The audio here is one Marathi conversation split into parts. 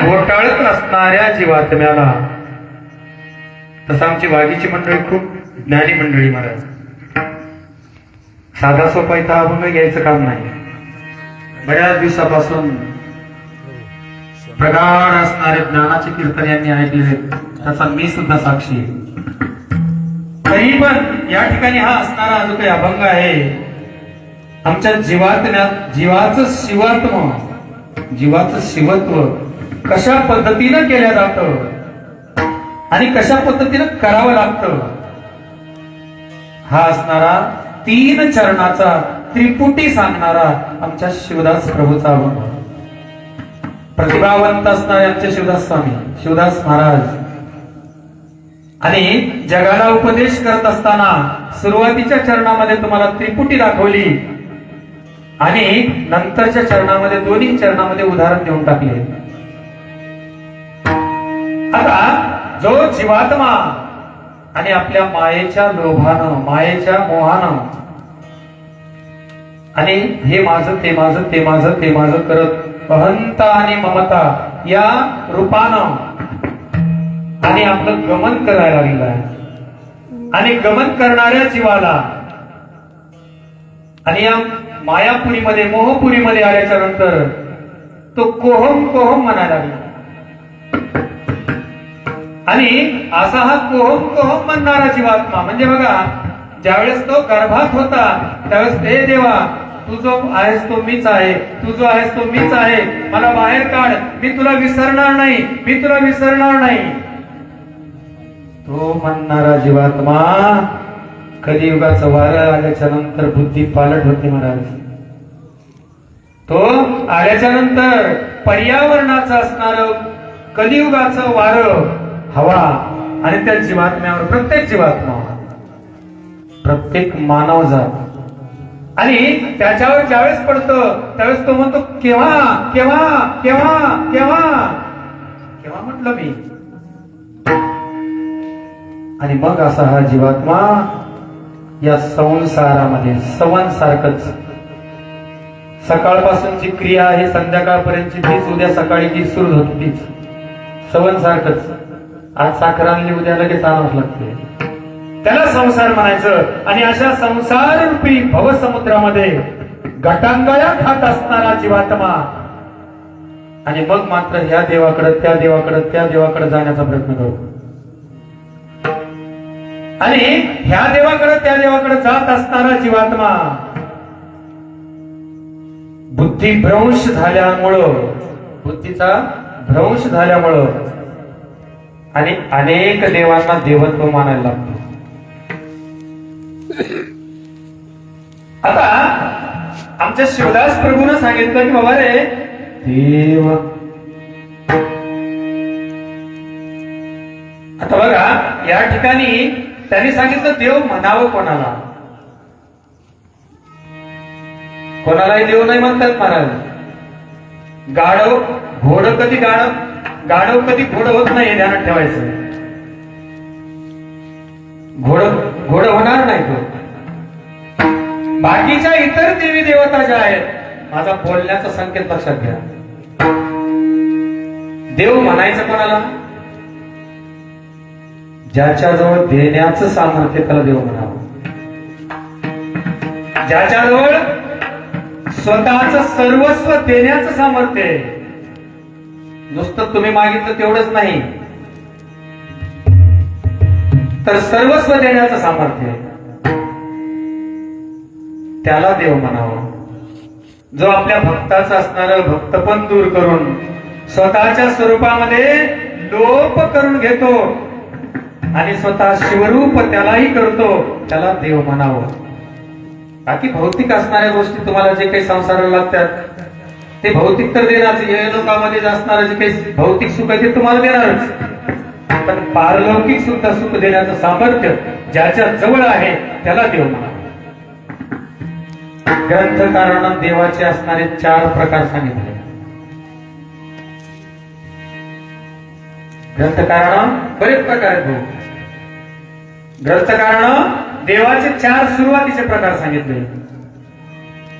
घोटाळत असणाऱ्या जीवात्म्याला, तसं आमची वाघीची मंडळी खूप ज्ञानी मंडळी महाराज, साधा सोपा इथं अभंग घ्यायचं काम नाही. बऱ्याच दिवसापासून प्रगाढ असणारे ज्ञानाचे कीर्तन यांनी ऐकलेले, त्याचा मी सुद्धा साक्षी आहे. तरी पण या ठिकाणी हा असणारा जो काही अभंग आहे, आमच्या जीवाचं शिवात्म, जीवाचं शिवत्व कशा पद्धतीनं केल्या जातं आणि कशा पद्धतीनं करावं लागतं, हा असणारा 3 चरणाचा त्रिपुटी सांगणारा आमच्या शिवदास प्रभूचा अभंग. प्रतिभावंत असणारे आमचे शिवदास स्वामी, शिवदास महाराज, आणि जगाला उपदेश करत असताना सुरुवातीच्या चरणामध्ये तुम्हाला त्रिपुटी दाखवली आणि नंतरच्या चरणामध्ये, दोन्ही चरणामध्ये उदाहरण देऊन टाकले. आता जो जीवात्मा आणि आपल्या मायेच्या लोभानं, मायेच्या मोहानं आणि हे माझं ते माझं ते माझं ते माझं करत अहंता आणि ममता या रूपानं आणि आपलं गमन करायला लागलेलं आहे. आणि गमन करणाऱ्या जीवाला आणि या मायापुरीमध्ये, मोहपुरीमध्ये आल्याच्या नंतर तो कोहम कोहम म्हणायला लागला. आणि असा हा कोहम कोहम म्हणणारा जीवात्मा म्हणजे बघा, ज्यावेळेस तो गर्भात होता त्यावेळेस हे देवा, तू जो आहेस तो मीच आहे, तू जो आहेस तो मीच आहे, मला बाहेर काढ, मी तुला विसरणार नाही, मी तुला विसरणार नाही. तो म्हणणारा जीवात्मा कलियुगाचं वारं आल्याच्या नंतर बुद्धी पालट होते महाराज. तो आल्याच्या नंतर पर्यावरणाचं असणारं कलियुगाचं वारं, हवा आणि त्या जीवात्म्यावर, प्रत्येक जीवात्मा, प्रत्येक मानवजात, आणि त्याच्यावर ज्यावेळेस पडतो त्यावेळेस तो म्हणतो केव्हा केव्हा केव्हा केव्हा केव्हा म्हटलं मी. आणि मग असा हा जीवात्मा या संसारामध्ये सवन सारखंच, सकाळपासूनची क्रिया आहे संध्याकाळपर्यंतची तीच, उद्या सकाळी जी सुरू होती तीच, सवन सारखंच. आज साखर आणली, उद्या लगेच आणावंच लागते, त्याला संसार म्हणायचं. आणि अशा संसार रूपी भवसमुद्रामध्ये गटांगळ्या खात असणारा जीवात्मा, आणि मग मात्र ह्या देवाकडे त्या देवाकडे त्या देवाकडे जाण्याचा प्रयत्न करतो. आणि ह्या देवाकडे त्या देवाकडे जात असणारा जीवात्मा बुद्धिभ्रंश झाल्यामुळं, बुद्धीचा भ्रंश झाल्यामुळं आणि अनेक देवांना देवत्व मानायला लागतो. आता आमच्या शिवदास प्रभूनं सांगितलं की बाबा रे देव, आता बघा या ठिकाणी त्यांनी सांगितलं देव म्हणावं कोणाला, कोणालाही देव नाही म्हणतात महाराज. गाढव घोड कधी गाढव कधी घोड होत नाही, हे ध्यानात ठेवायचं. घोड होणार नाही तो. बाकीच्या इतर देवी देवता ज्या आहेत, माझा बोलण्याचा संकेत लक्षात घ्या. देव म्हणायचं कोणाला? ज्याच्याजवळ देण्याचं सामर्थ्य त्याला देव म्हणावं. ज्याच्याजवळ स्वतःचं सर्वस्व देण्याचं सामर्थ्य आहे. नुसतं तुम्ही मागितलं तेवढंच नाही, तर सर्वस्व देण्याचं सामर्थ्य आहे, त्याला देव म्हणावं. जो आपल्या भक्ताचं असणारं भक्तपण दूर करून स्वतःच्या स्वरूपामध्ये लोप करून घेतो आणि स्वतः शिवरूप त्यालाही करतो, त्याला देव म्हणावं. बाकी भौतिक असणाऱ्या गोष्टी तुम्हाला जे काही संसाराला लागतात ते भौतिक तर देणार, हे लोकांमध्ये असणारं जे काही भौतिक सुख आहे ते तुम्हाला देणारच, पण पारलौकिक सुद्धा सुख देण्याचं सामर्थ्य ज्याच्या जवळ आहे त्याला देव म्हणावं. ग्रंथकारानं देवाचे असणारे 4 प्रकार सांगितले. ग्रंथकारानं बरेच प्रकार आहेत. ग्रंथकारानं देवाचे 4 सुरुवातीचे प्रकार सांगितले.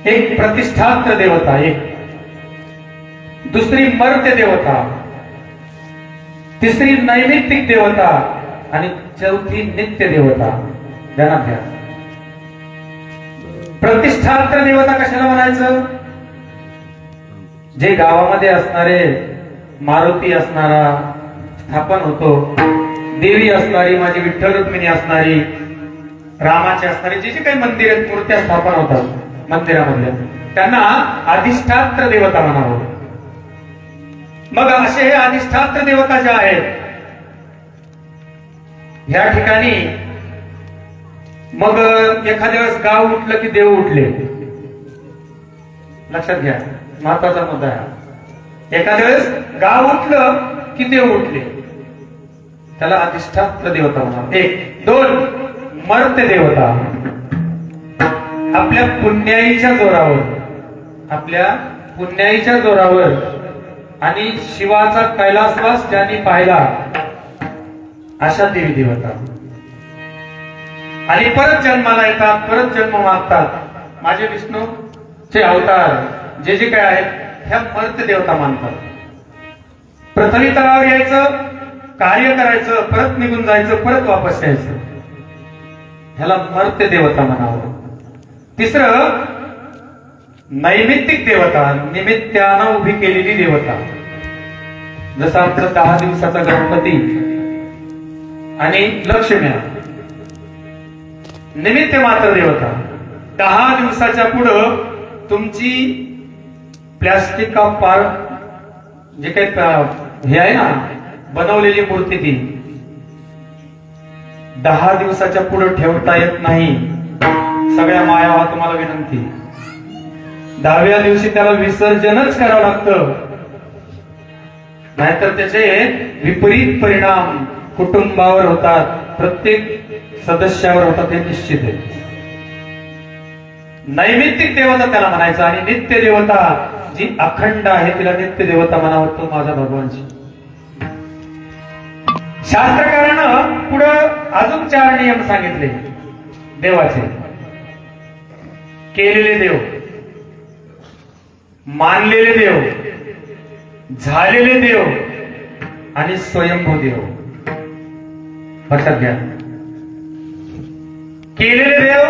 एक प्रतिष्ठात्र देवता, एक दुसरी मर्त्य देवता, तिसरी नैमित्तिक देवता आणि चौथी नित्य देवता. ध्यानात घ्या. प्रतिष्ठात्र देवता कशाला म्हणायचं? जे गावामध्ये असणारे मारुती असणारा स्थापन होतो, देवी असणारी, माझी विठ्ठल रुक्मिणी असणारी, रामाची असणारी, जे जे काही मंदिर आहेत, मूर्त्या स्थापन होतात मंदिरामधल्या, त्यांना अधिष्ठात्र देवता म्हणावं. मग असे हे अधिष्ठात्र देवता ज्या आहेत, ह्या ठिकाणी मग एखाद्या वेळेस गाव उठलं की देव उठले. लक्षात घ्या, महत्वाचा मुद्दा आहे. एखाद्या वेळेस गाव उठलं की देव उठले, त्याला अधिष्ठात्र देवता म्हणा. एक. दोन, मर्त्य देवता. आपल्या पुण्याईच्या जोरावर, आपल्या पुण्याईच्या जोरावर आणि शिवाचा कैलासवास ज्यांनी पाहिला, अशा देवी देवता. आणि परत जन्माला येतात, परत जन्म मागतात. माझे विष्णूचे अवतार जे जे काय आहेत, ह्या मर्त्य देवता मानतात. पृथ्वी तलावर यायचं, कार्य करायचं, परत निघून जायचं, परत वापस यायचं, ह्याला मर्त्य देवता म्हणावं. तिसरं, नैमित्तिक देवता, निमित्तानं उभी केलेली देवता. जसं आमचं 10 दिवसाचा गणपती आणि लक्ष्म्या, निमित्त मात्र देवता. 10 दिवसाच्या पुढं तुमची प्लॅस्टिक ऑफ पार जे काही हे आहे ना, बनवलेली मूर्ती, ती 10 दिवसाच्या पुढे ठेवता येत नाही. सगळ्या मायावा तुम्हाला विनंती. 10व्या दिवशी त्याला विसर्जनच करावं लागतं, नाहीतर त्याचे विपरीत परिणाम कुटुंबावर होतात, प्रत्येक सदस्यावर होतात, हे निश्चित आहे. नैमित्तिक देवता त्याला म्हणायचं. आणि नित्य देवता जी अखंड आहे, तिला नित्य देवता म्हणावं. तो माझा भगवानची. शास्त्रकारानं पुढं अजून 4 नियम सांगितले देवाचे. केलेले देव, मानलेले देव, झालेले देव आणि स्वयंभू देव. लक्षात घ्या. केलेले देव,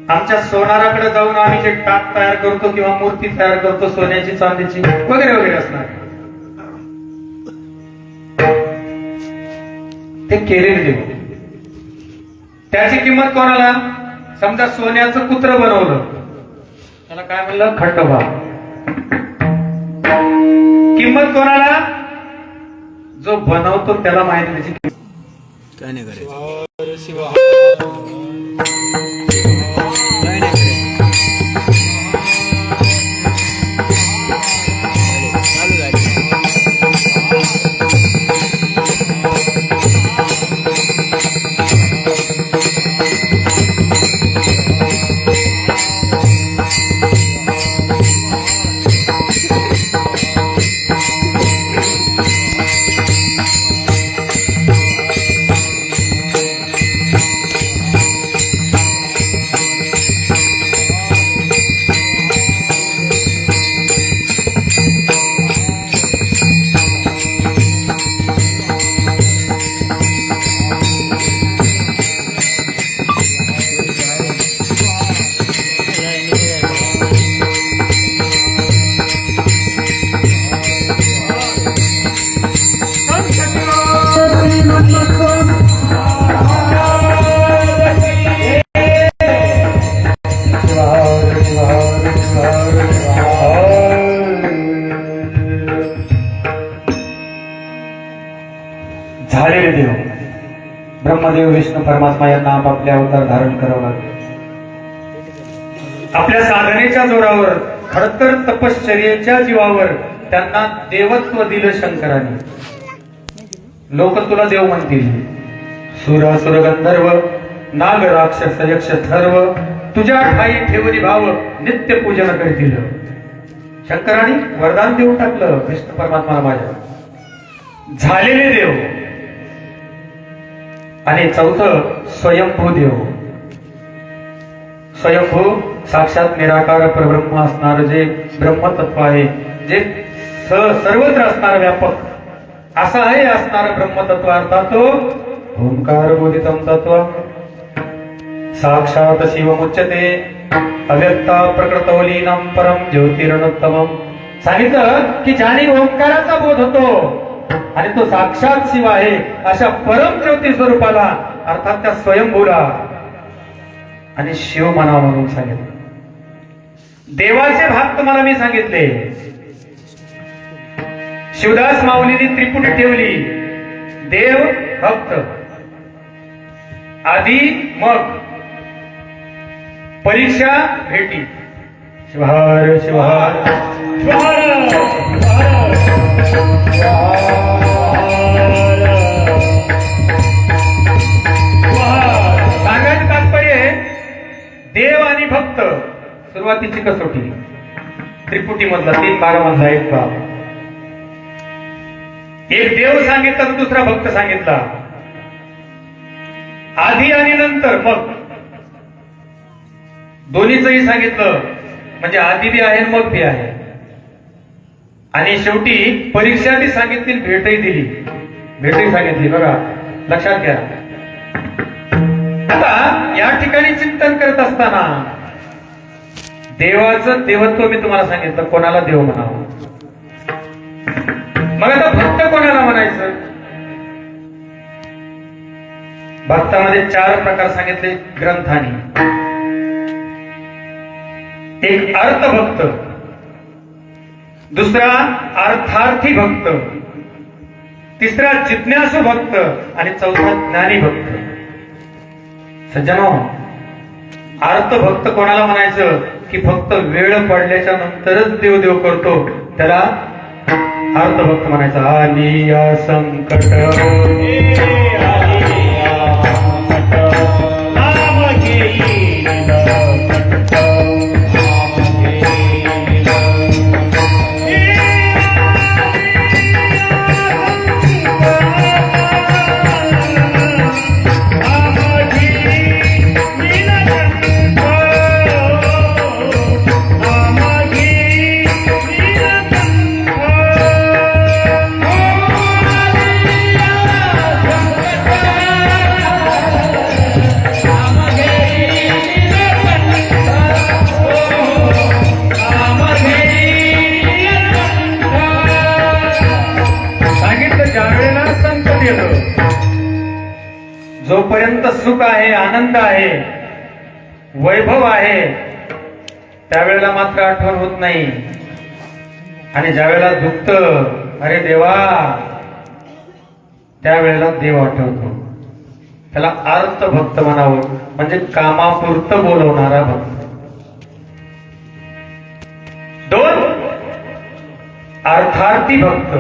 आमच्या सोनाराकडे जाऊन आम्ही जे टाक तयार करतो किंवा मूर्ती तयार करतो सोन्याची, चांदीची वगैरे वगैरे असणार, ते केलेले देव. त्याची किंमत कोणाला? समजा सोन्याचं कुत्र बनवलं, त्याला काय म्हणलं? खंडोबा. किंमत कोणाला? जो बनवतो त्याला माहिती त्याची किंमत. काय नाही करायचं. झालेले देव ब्रह्मदेव विष्णू परमात्मा यांना आपापले अवतार धारण करावं लागले. आपल्या साधनेच्या जोरावर, खडतर तपश्चर्येच्या जीवावर त्यांना देवत्व दिलं शंकराने. लोक तुला देव म्हणतील. सुर असुर गंधर्व, नाग राक्षस यक्ष थर्व, तुझ्या ठाई ठेवरी भाव नित्य पूजन करतील. शंकराने वरदान देऊन टाकलं विष्णू परमात्मा माझ्या. झालेले देव. आणि चौथं स्वयंभू देव. स्वयंभू साक्षात निराकार परब्रह्म असणार जे ब्रह्मतत्व आहे, जे सर्वत्र असणार व्यापक, असा आहे असणार ब्रह्मतत्व अर्थात तो ओंकार बोधितम तत्व साक्षात शिवमुच्यते अव्यक्ता प्रकृतवलीनम परम ज्योतिरणोत्तमम. सांगितलं की ज्याने ओंकाराचा बोध होतो आणि तो साक्षात शिव आहे अशा परम ज्योती स्वरूपाला अर्थात त्या स्वयंभूला आणि शिव म्हणावं म्हणून सांगितलं. देवाचे भाग तुम्हाला मी सांगितले. शिवदास माऊलींनी त्रिपुटी ठेवली. देव भक्त आधी मग परीक्षा भेटी. शिवहार शिवहार सांगायचं तात्पर्य देव आणि भक्त सुरुवातीची कसोटी त्रिपुटी मधला 3 भागामधला एक भाग. एक देव सांगितला तर दुसरा भक्त सांगितला. आधी आणि नंतर मग दोन्हीचंही सांगितलं म्हणजे आधी बी आहे मग बी आहे. आणि शेवटी परीक्षा बी सांगितली भेटही दिली. भेटही सांगितली. बघा लक्षात घ्या. आता या ठिकाणी चिंतन करत असताना देवाचं देवत्व मी तुम्हाला सांगितलं कोणाला देव म्हणावं. मग आता भक्त कोणाला म्हणायचं. भक्तामध्ये 4 प्रकार सांगितले ग्रंथांनी. एक अर्थभक्त, दुसरा अर्थार्थी भक्त, तिसरा जिज्ञासू भक्त आणि चौथा ज्ञानी भक्त. सज्जनो अर्थभक्त कोणाला म्हणायचं की फक्त वेळ पडल्याच्या नंतरच देव देव करतो त्याला अर्थभक्त म्हणायचं. आली या संकट जोपर्यंत सुख आहे, आनंद आहे, वैभव आहे त्यावेळेला मात्र आठवण होत नाही. आणि ज्या वेळेला दुखत अरे देवा त्यावेळेला देव आठवतो. त्याला अर्थभक्त म्हणावं म्हणजे कामापुरतं बोलवणारा भक्त. 2 अर्थार्थी भक्त.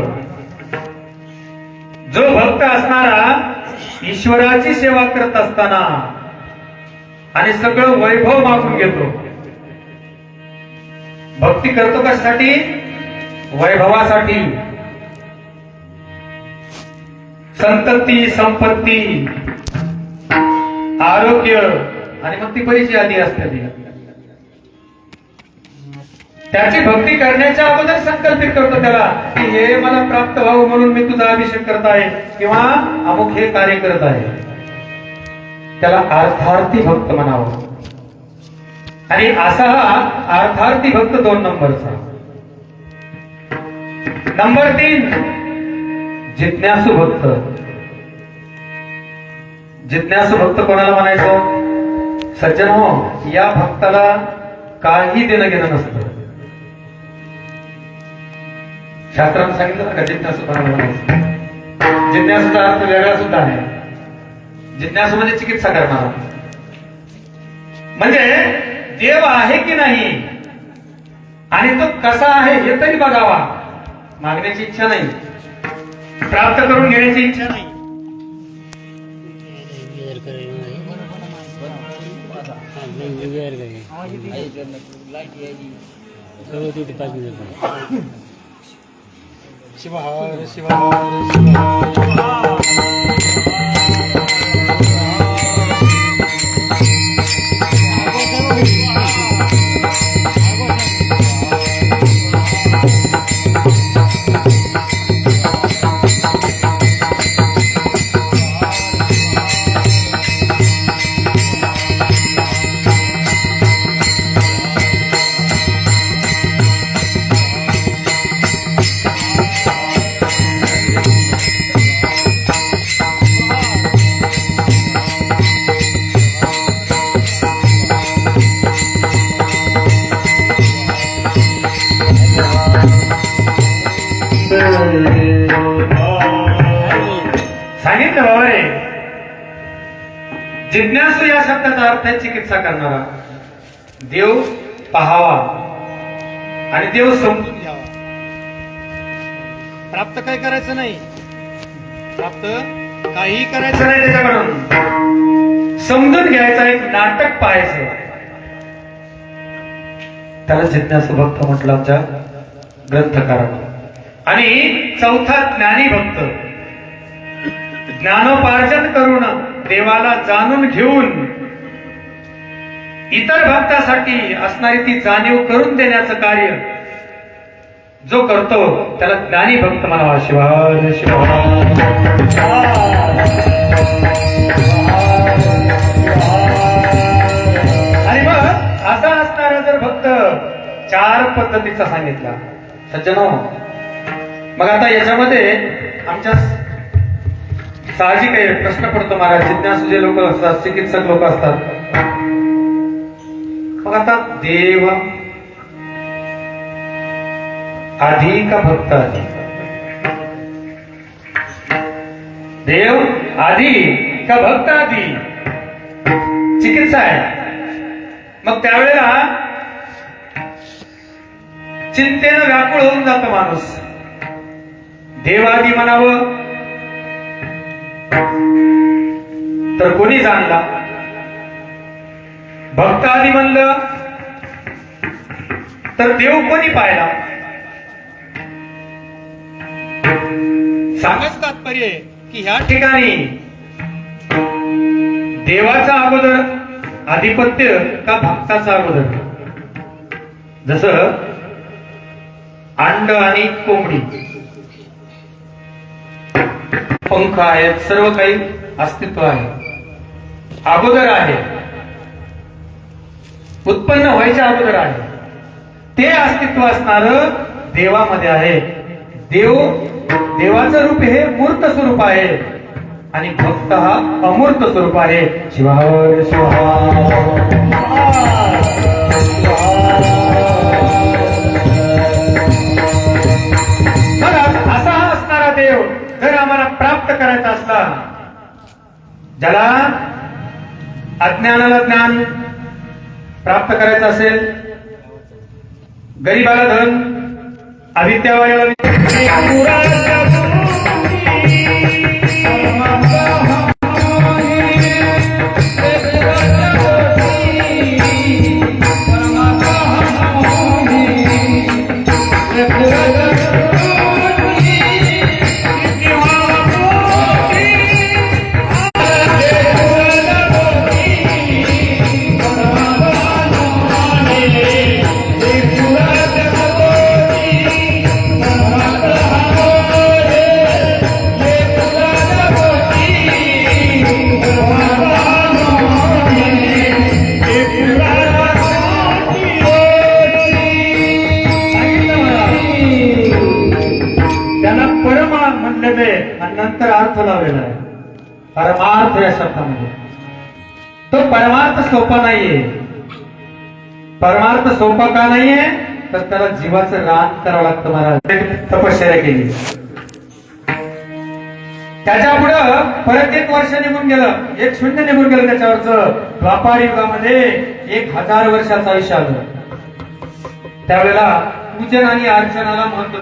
जो भक्त असणारा ईश्वराची सेवा करत असताना आणि सगळं वैभव मागून घेतो. भक्ती करतो कशासाठी. वैभवासाठी. संतती संपत्ती आरोग्य आणि मग ती बरीच यादी असते ती. त्याची भक्ती करण्याच्या अगोदर संकल्पित करतो त्याला की हे मला प्राप्त व्हावं म्हणून मी तुझा अभिषेक करत आहे किंवा अमुक हे कार्य करत आहे. त्याला अर्थार्थी भक्त म्हणावं. आणि असा हा अर्थार्थी भक्त 2 नंबरचा. नंबर 3 जिज्ञासू भक्त. जिज्ञासू भक्त कोणाला म्हणायचं. सज्जन हो या भक्ताला काही देणं घेणं नसतं. शास्त्रानं सांगितलं ना का जिज्ञासू कोणाला म्हणायचं. जिज्ञासूचा अर्थ वेगळा सुद्धा आहे. जिज्ञासू म्हणजे चिकित्सा करणारा. म्हणजे देव आहे की नाही आणि तो कसा आहे हे तरी बघावा. मागण्याची इच्छा नाही, प्राप्त करून घेण्याची इच्छा नाही. शिवहार शिवहार शिवहार. सांगितलं बाबा रे, जिज्ञासू या शब्दाचा अर्थ आहे चिकित्सा करणारा. देव पाहावा आणि देव समजून घ्यावा. प्राप्त काय करायचं नाही, प्राप्त काही करायचं करायचं नाही, त्याच्याकडून समजून घ्यायचं, एक नाटक पाहायचं. त्याला जिज्ञासू भक्त म्हटलं आमच्या ग्रंथकारांना. आणि चौथा ज्ञानी भक्त, ज्ञानोपार्जन करून देवाला जाणून घेऊन इतर भक्तासाठी असणारी ती जाणीव करून देण्याचं कार्य जो करतो त्याला ज्ञानी भक्त म्हणावा. शिवाय शिवाय. आणि मग असा असणारा जर भक्त 4 पद्धतीचा सांगितला सज्जनो. मग आता याच्यामध्ये आमच्या साहजिक आहे, प्रश्न पडतो महाराज. जिज्ञासू जे लोक असतात, चिकित्सक लोक असतात, मग आता देव आधी का भक्त आधी? देव आधी का भक्त आधी? चिकित्सा आहे. मग त्यावेळेला चिंतेनं व्याकुळ होऊन जातो माणूस. देव आधी म्हणावं तर कोणी जाणला, भक्त आधी म्हणलं तर देव कोणी पाहिला? सांगायचं तात्पर्य आहे की ह्या ठिकाणी देवाचा अगोदर आधिपत्य का भक्ताचा अगोदर? जसं अंड आणि कोंबडी, पंख आहेत, सर्व काही अस्तित्व आहे, अगोदर आहे, उत्पन्न व्हायच्या अगोदर आहे. ते अस्तित्व असणार देवामध्ये आहे. देवाचं रूप हे मूर्त स्वरूप आहे आणि भक्त हा अमूर्त स्वरूप आहे. शिवाय असा हा असणारा देव जर आम्हाला प्राप्त करायचा असला, ज्याला अज्ञानाला ज्ञान प्राप्त करायचं असेल, गरीबाला धन, अविद्यावाल्याला आणि नंतर अर्थ लावलेला आहे परमार्थ या शब्दामध्ये. तो परमार्थ सोपा नाहीये. परमार्थ सोपा का नाहीये तर त्याला जीवाचं रान करावं लागतं महाराज. तपश्चर्या केली, त्याच्या पुढं परत 1 वर्ष निघून गेलं, 1 शून्य निघून गेलं त्याच्यावरच. द्वापार युगामध्ये 1000 वर्षाचं आयुष्य आलं. त्यावेळेला पूजन आणि अर्चनाला महत्व.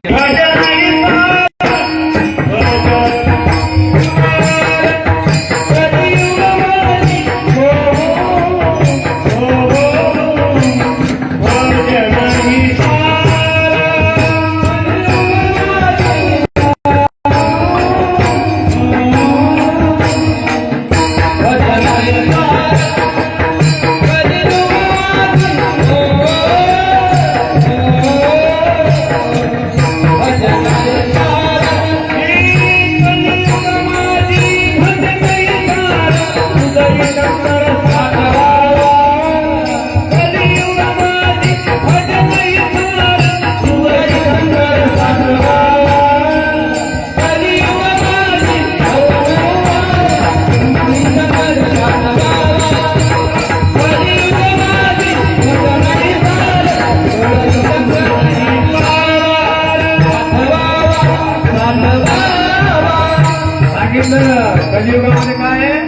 कलियुगामध्ये काय आहे?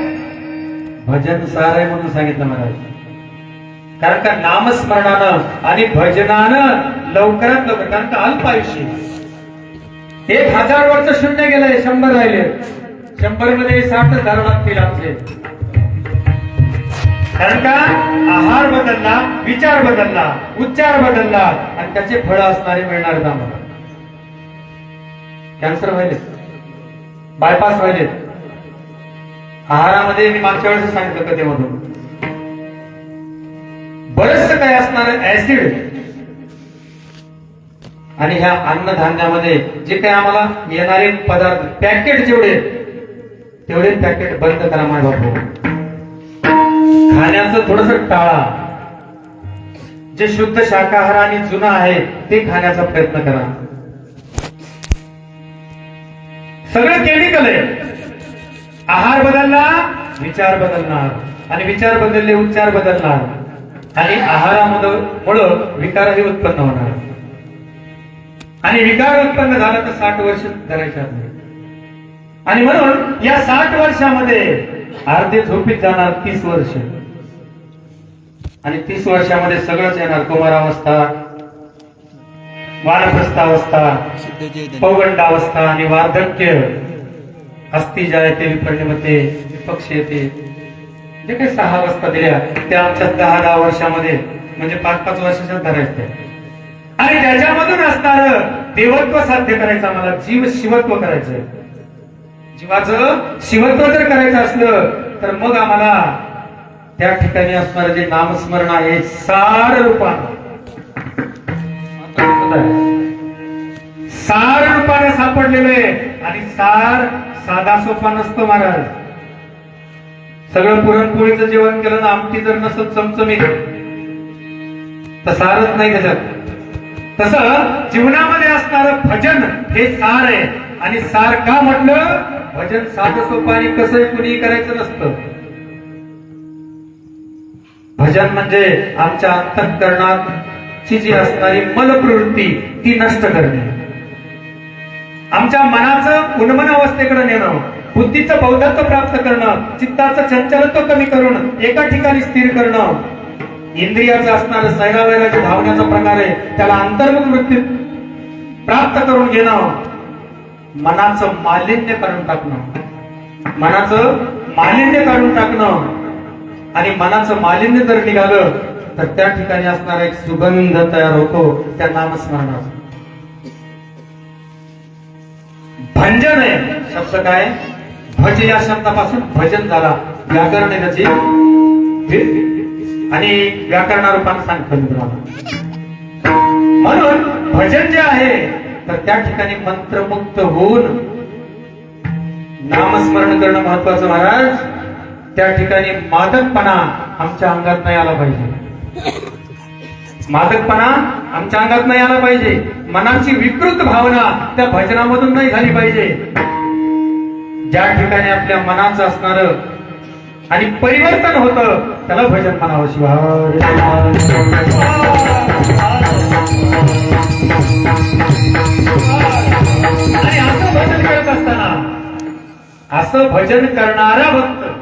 भजन सार आहे म्हणून सांगितलं महाराज. कारण का नामस्मरणानं आणि भजनानं लवकरात लवकर, कारण का अल्प आयुष्य 1000 वर्ष शून्य गेलंय, 100 राहिले, 100 मध्ये 60 धरण लागतील आमचे. कारण का आहार बदलला, विचार बदलला, उच्चार बदलला आणि त्याचे फळ असणारे मिळणार आम्हाला. कॅन्सर व्हायले, बायपास व्हायले. आहारामध्ये मी मागच्या वेळेस सांगितलं कधीमधून बरंचसं काय असणार, ऍसिड. आणि ह्या अन्नधान्यामध्ये जे काही आम्हाला येणारे पदार्थ, पॅकेट जेवढे तेवढे पॅकेट बंद करा माझा बापू. खाण्याचं थोडस टाळा. जे शुद्ध शाकाहार आणि जुनं आहे ते खाण्याचा प्रयत्न करा. सगळं केमिकल आहे. आहार बदलला, विचार बदलणार, आणि विचार बदलले, उच्चार बदलणार, आणि आहारामुळे विकारही उत्पन्न होणार. आणि विकार उत्पन्न झाला तर 60 वर्ष करायच्या नाही. आणि म्हणून या 60 वर्षामध्ये अर्धे झोपीत जाणार 30 वर्ष, आणि 30 वर्षामध्ये सगळंच येणार. कुमारावस्था, वानप्रस्थावस्था, पौगंडावस्था आणि वार्धक्य. अस्ति जायते विपरिणमते, विपक्ष येते. जे काही 6 अवस्था दिल्या त्या आमच्या 10 वर्षामध्ये, म्हणजे 5 वर्षाच्याच धरायच्या. आणि त्याच्यामधून असणार देवत्व साध्य करायचं आम्हाला. जीव शिवत्व करायचंय. जीवाचं शिवत्व जर करायचं असलं तर मग आम्हाला त्या ठिकाणी असणार जे नामस्मरण आहे सार रूपानं, सार रूपाने सापडलेलं आहे. आणि सार साधा सोपा नसतो महाराज. सगळं पुरणपोळीचं जेवण केलं ना, आमटी जर नसत चमचमीत तर सारच नाही त्याच्यात. तसं जीवनामध्ये असणारं भजन हे सार आहे. आणि सार का म्हटलं? भजन साधं सोपं आणि कसंही कुणीही करायचं नसतं. भजन म्हणजे आमच्या अंतःकरणाची जी असणारी मलप्रवृत्ती ती नष्ट करणे, आमच्या मनाचं उन्मन अवस्थेकडे नेणं, बुद्धीचं बौद्धत्व प्राप्त करणं, चित्ताचं चंचलत्व कमी करून एका ठिकाणी स्थिर करणं, इंद्रियाचं असणारं सैरावैराच्या धावण्याचा प्रकार आहे त्याला अंतर्मुख वृत्ती प्राप्त करून घेणं, मनाचं मालिन्य काढून टाकणं, मनाचं मालिन्य काढून टाकणं. आणि मनाचं मालिन्य जर निघालं तर त्या ठिकाणी असणारा एक सुगंध तयार होतो त्या नामस्मरणाचा. भंजन आहे शब्द. काय भज या शब्दापासून भजन झाला. व्याकरण आहे त्याची, आणि व्याकरणारूपाने सांगतो मी तुम्हाला. म्हणून भजन जे आहे तर त्या ठिकाणी मंत्रमुक्त होऊन नामस्मरण करणं महत्वाचं महाराज. त्या ठिकाणी मादकपणा आमच्या अंगात नाही आला पाहिजे. मादकपणा आमच्या अंगात नाही आला पाहिजे. मनाची विकृत भावना त्या भजनामधून नाही झाली पाहिजे. ज्या ठिकाणी आपल्या मनाचं असणार आणि परिवर्तन होतं त्याला भजन म्हणावं. शिवाय आणि असं भजन करत असताना, असं भजन करणारा भक्त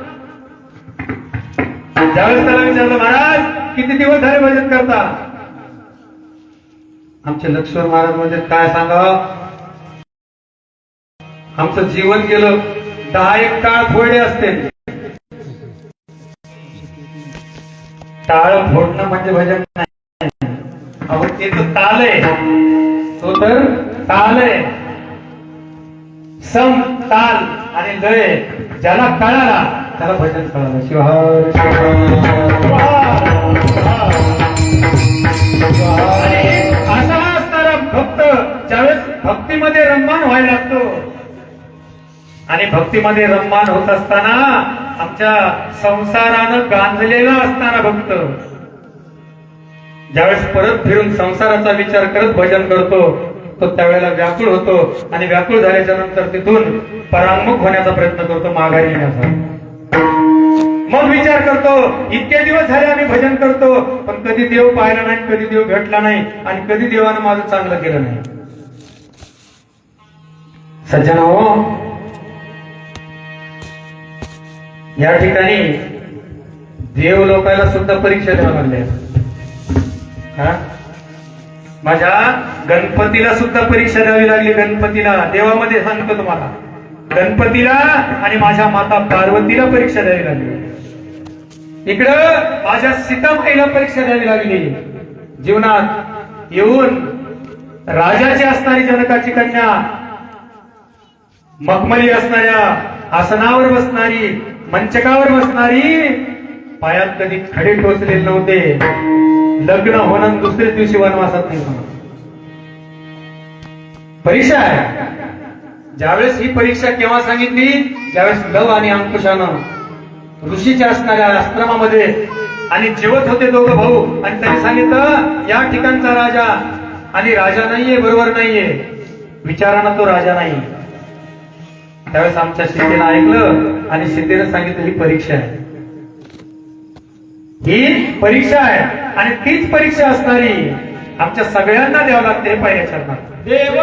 ज्यावेळेस त्याला विचारलं, महाराज किती दिवस झाले भजन करता? आमचे लक्ष्मण महाराज म्हणजे काय सांगावं, आमचं जीवन गेलं 10 टाळ फोडले असते. टाळ फोडणं म्हणजे भजन नाही. अहो ते तर ताल आहे, तो तर ताल आहे. सम, ताल आणि लय ज्याला कळाला त्याला भजन कळालं. शिवाय असा असणारा भक्त ज्यावेळेस भक्तीमध्ये रममान व्हायला लागतो, आणि भक्तीमध्ये रममान होत असताना आमच्या संसारानं गांधलेला असणारा भक्त ज्यावेळेस परत फिरून संसाराचा विचार करत भजन करतो तो त्यावेळेला व्याकुळ होतो. आणि व्याकुळ झाल्याच्या नंतर तिथून परांगमुख होण्याचा प्रयत्न करतो, माघारी येण्याचा. मग विचार करतो, इतके दिवस झाले आम्ही भजन करतो पण कधी देव पाहिला नाही, कधी देव भेटला नाही, आणि कधी देवानं माझं चांगलं केलं नाही. सज्जन हो, या ठिकाणी देव लोकांना सुद्धा परीक्षा द्याव्या लागल्या. हा? माझ्या गणपतीला सुद्धा परीक्षा द्यावी लागली. गणपतीला, देवामध्ये सांगतो तुम्हाला, गणपतीला आणि माझ्या माता पार्वतीला परीक्षा द्यावी लागली. इकडं माझ्या सीतामाईला परीक्षा द्यावी लागली. जीवनात येऊन राजाची असणारी जनकाची कन्या, मखमली असणाऱ्या आसनावर बसणारी, मंचकावर बसणारी, पायात कधी खडे टोचलेले नव्हते, लग्न होणं दुसऱ्याच दिवशी वनवासात नाही होणं. परीक्षा आहे. ज्यावेळेस ही परीक्षा केव्हा सांगितली, ज्यावेळेस लव आणि अंकुशानं ऋषीच्या असणाऱ्या आश्रमामध्ये आणि जेवत होते दोघं भाऊ, आणि त्यांनी सांगितलं या ठिकाणचा राजा, आणि राजा नाहीये, बरोबर नाहीये, विचारानं तो राजा नाही. त्यावेळेस आमच्या सीतेनं ऐकलं आणि सीतेनं सांगितलं ही परीक्षा आहे, ही परीक्षा आहे, आणि तीच परीक्षा असणारी आमच्या सगळ्यांना द्यावं लागते. हे पहिल्या चरणात देव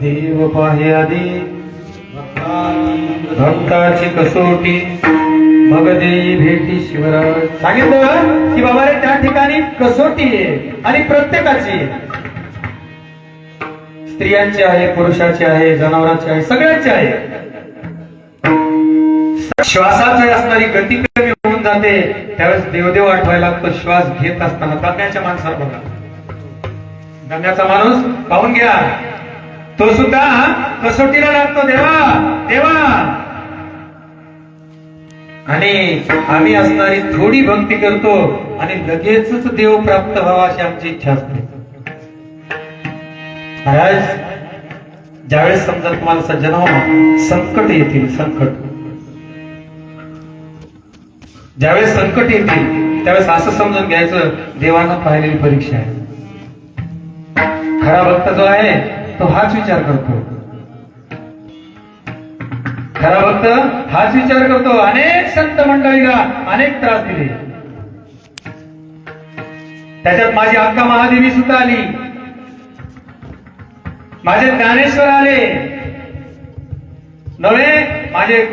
देव पाहे आधी भक्ताची कसोटी, मग देई भेटी शिवराज. सांगितलं की बाबा रे त्या ठिकाणी कसोटी आहे, आणि प्रत्येकाची, स्त्रियांची आहे, पुरुषाची आहे, जनावरांची आहे, सगळ्यांची आहे. श्वासाची असणारी गती कमी होऊन जाते, त्यावेळेस देवदेव आठवायला लागतो. श्वास घेत असताना गंग्याच्या माणसाला बघा, गंग्याचा माणूस पाहून घ्या, तो सुद्धा कसोटीला लागतो. देवा देवा. आणि आम्ही असणारी थोडी भक्ती करतो आणि लगेचच देव प्राप्त व्हावा अशी आमची इच्छा असते. महाराज, ज्यावेळेस समजा तुम्हाला सज्जनांनो संकट येतील, संकट, ज्यावेळेस संकट येतील त्यावेळेस असं समजून घ्यायचं देवानं पाहिलेली परीक्षा आहे. खरा भक्त जो आहे तो हाच विचार करतो, खरा भक्त हाच विचार करतो. अनेक संत मंडळीला अनेक त्रास दिले, त्याच्यात माझी अक्का महादेवी सुद्धा आली, माझे ज्ञानेश्वर आले, नव्हे माझे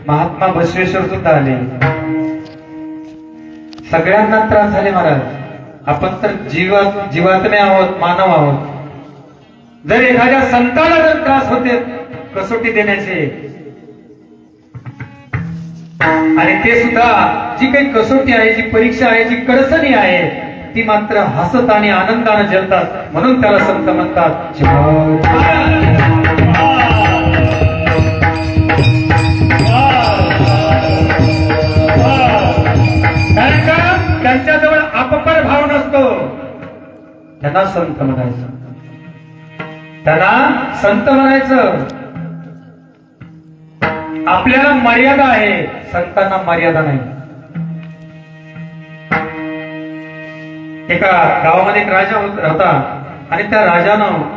महात्मा बसवेश्वर सुद्धा आले. सगळ्यांना त्रास झाले महाराज. आपण तर जीवात्मे आहोत, मानव आहोत. जर एखाद्या संताला जर त्रास होते कसोटी देण्याचे, आणि ते सुद्धा जी काही कसोटी आहे, जी परीक्षा आहे, जी कडसणी आहे, ती मात्र हसत आणि आनंदाने जळतात. म्हणून त्याला संत म्हणतात. कारण का त्यांच्याजवळ अपपर भाव नसतो, त्यांना संत म्हणायचं, त्यांना संत म्हणायचं. आपल्याला मर्यादा आहे, संतांना मर्यादा नाही. एका गावामध्ये एक राजा होता आणि त्या राजानं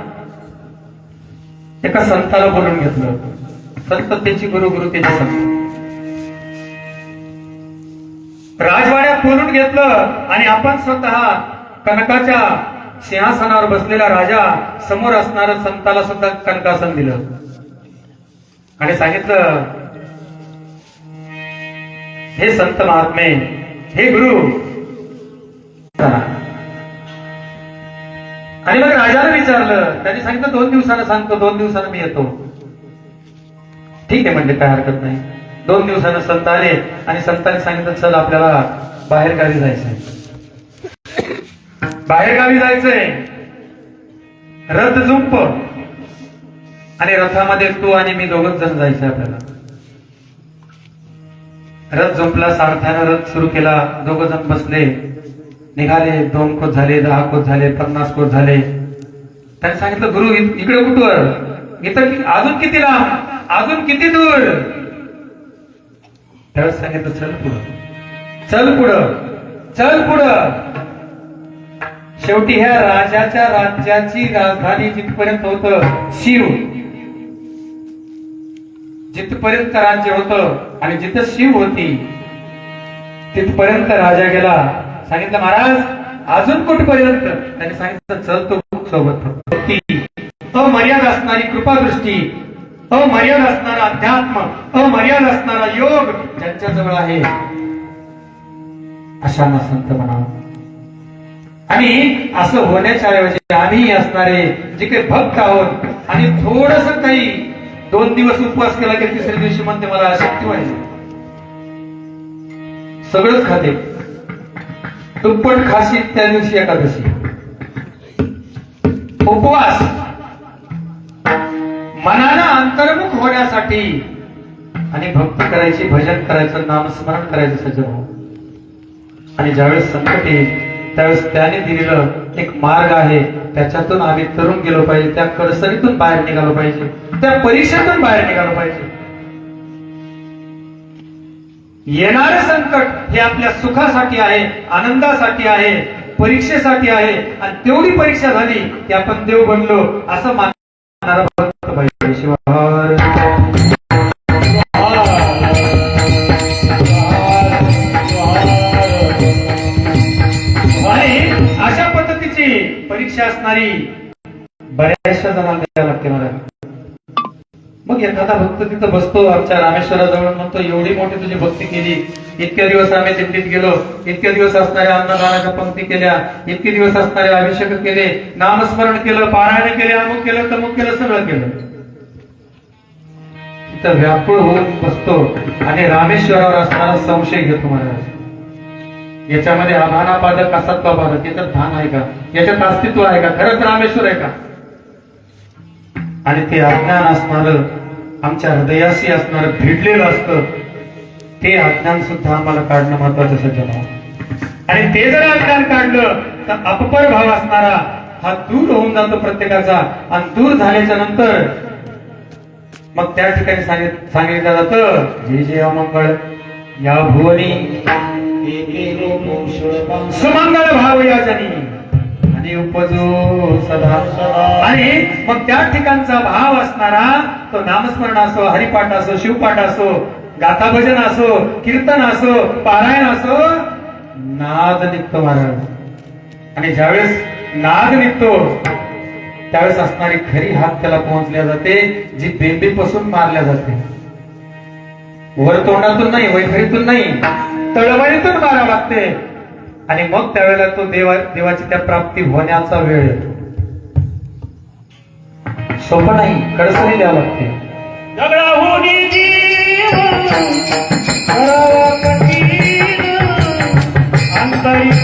एका संताला बोलून घेतलं. संत त्याची गुरु, गुरु त्याचे संत. राजवाड्यात बोलून घेतलं आणि आपण स्वतः कनकाच्या सिंहासनावर बसलेला राजा समोर असणाऱ्या संताला सुद्धा कनकासन दिलं आणि सांगितलं, हे संत महात्मे, हे गुरु. आणि मग राजाने विचारलं, त्यांनी सांगितलं 2 दिवसानं सांगतो, 2 दिवसानं मी येतो. ठीक आहे म्हणजे काय हरकत नाही. 2 दिवसानं संत आले आणि संतांनी सांगितलं, चल आपल्याला बाहेर गावी जायचंय. बाहेर गावी जायचंय. रथ जुंप आणि रथामध्ये तू आणि मी 2च जण जायचंय आपल्याला. रथ जुंपला, सारथ्यानं रथ सुरू केला. 2 जण बसले, निघाले. 2 कोस झाले, 10 कोस झाले, 50 कोस झाले. त्यांनी सांगितलं, गुरु इकडे कुठवर? इथं अजून किती लांब, अजून किती दूर? त्यावेळेस सांगितलं, चल पुढं, चल पुढं, चल पुढं. शेवटी ह्या राजाच्या राज्याची राजधानी जिथपर्यंत होतं शिव, जिथपर्यंत राज्य होतं आणि जिथं शिव होती तिथपर्यंत राजा गेला. सांगितलं, महाराज अजून कुठपर्यंत? त्यांनी सांगितलं, चल तो सोबत. अमर्याद असणारी कृपादृष्टी, अमर्याद असणारा अध्यात्म, अमर्याद असणारा योग ज्यांच्याजवळ आहे अशांना संत म्हणावं. आणि असं होण्याच्या ऐवजी आम्ही असणारे जे काही भक्त आहोत आणि थोडस काही 2 दिवस उपवास केला की 3ऱ्या दिवशी म्हणते मला अशक्ती व्हायची, सगळंच खाते, दुप्पट खाशी त्या दिवशी एकादशी. उपवास मनानं अंतर्मुख होण्यासाठी आणि भक्ती करायची, भजन करायचं, नामस्मरण करायचं सज्जन हो. आणि ज्यावेळेस संकट येईल त्यावेळेस त्याने दिलेलं एक मार्ग आहे, त्याच्यातून आम्ही तरुण गेलो पाहिजे, त्या कडसरीतून बाहेर निघालो पाहिजे, त्या परीक्षेतून बाहेर निघालो पाहिजे. येणारे संकट हे आपल्या सुखासाठी आहे, आनंदासाठी आहे, परीक्षेसाठी आहे. आणि तेवढी परीक्षा झाली की आपण देव बनलो असं मानणारा भक्त पाहिजे. शिवाय अशा पद्धतीची परीक्षा असणारी बऱ्याचशा जणांना द्यायला लागते मला. मग एखादा भक्त तिथं बसतो आमच्या रामेश्वराजवळ, म्हणतो एवढी मोठी तुझी भक्ती केली, इतके दिवस आम्ही दिंडीत गेलो, इतके दिवस असणाऱ्या अन्नदानाच्या पंक्ती केल्या, इतके दिवस असणारे अभिषेक केले, नामस्मरण केलं, पारायण केले, अमुक केलं, तमुक केलं, सगळं केलं. तिथं व्याकुळ होऊन बसतो आणि रामेश्वरावर असणारा संशय घेतो महाराज. याच्यामध्ये आभानापादक असत्वापादक याच्यात भान आहे का, याच्यात अस्तित्व आहे का, खरंच रामेश्वर आहे का? आणि ते अज्ञान असणार, आमच्या हृदयाशी असणार भिडलेलं असतं, ते अज्ञान सुद्धा आम्हाला काढणं महत्वाचं सज्जन आहे. आणि ते जर अज्ञान काढलं तर अपपर भाव असणारा हा दूर होऊन जातो प्रत्येकाचा. आणि दूर झाल्याच्या नंतर मग त्या ठिकाणी सांगितलं जातं, जे जे अमंगळ या भुवनी सुमंगळ भाव या जनी आणि उपजो सदा. आणि मग त्या ठिकाणचा भाव असणारा तो नामस्मरण असो, हरिपाठ असो, शिवपाठ असो, गाथा भजन असो, कीर्तन असो, पारायण असो, नाद निघतो महाराज. आणि ज्यावेळेस नाद निघतो त्यावेळेस असणारी खरी हात त्याला पोहोचल्या जाते, जी बेंबीपासून मारल्या जाते. वर तोंडातून नाही, वैखरीतून नाही, तळमळीतून मारावं लागते. आणि मग त्यावेळेला तो देवाची त्या प्राप्ती होण्याचा वेळ येतो. सोपं नाही, कडसरी द्यावं लागते. Thank you.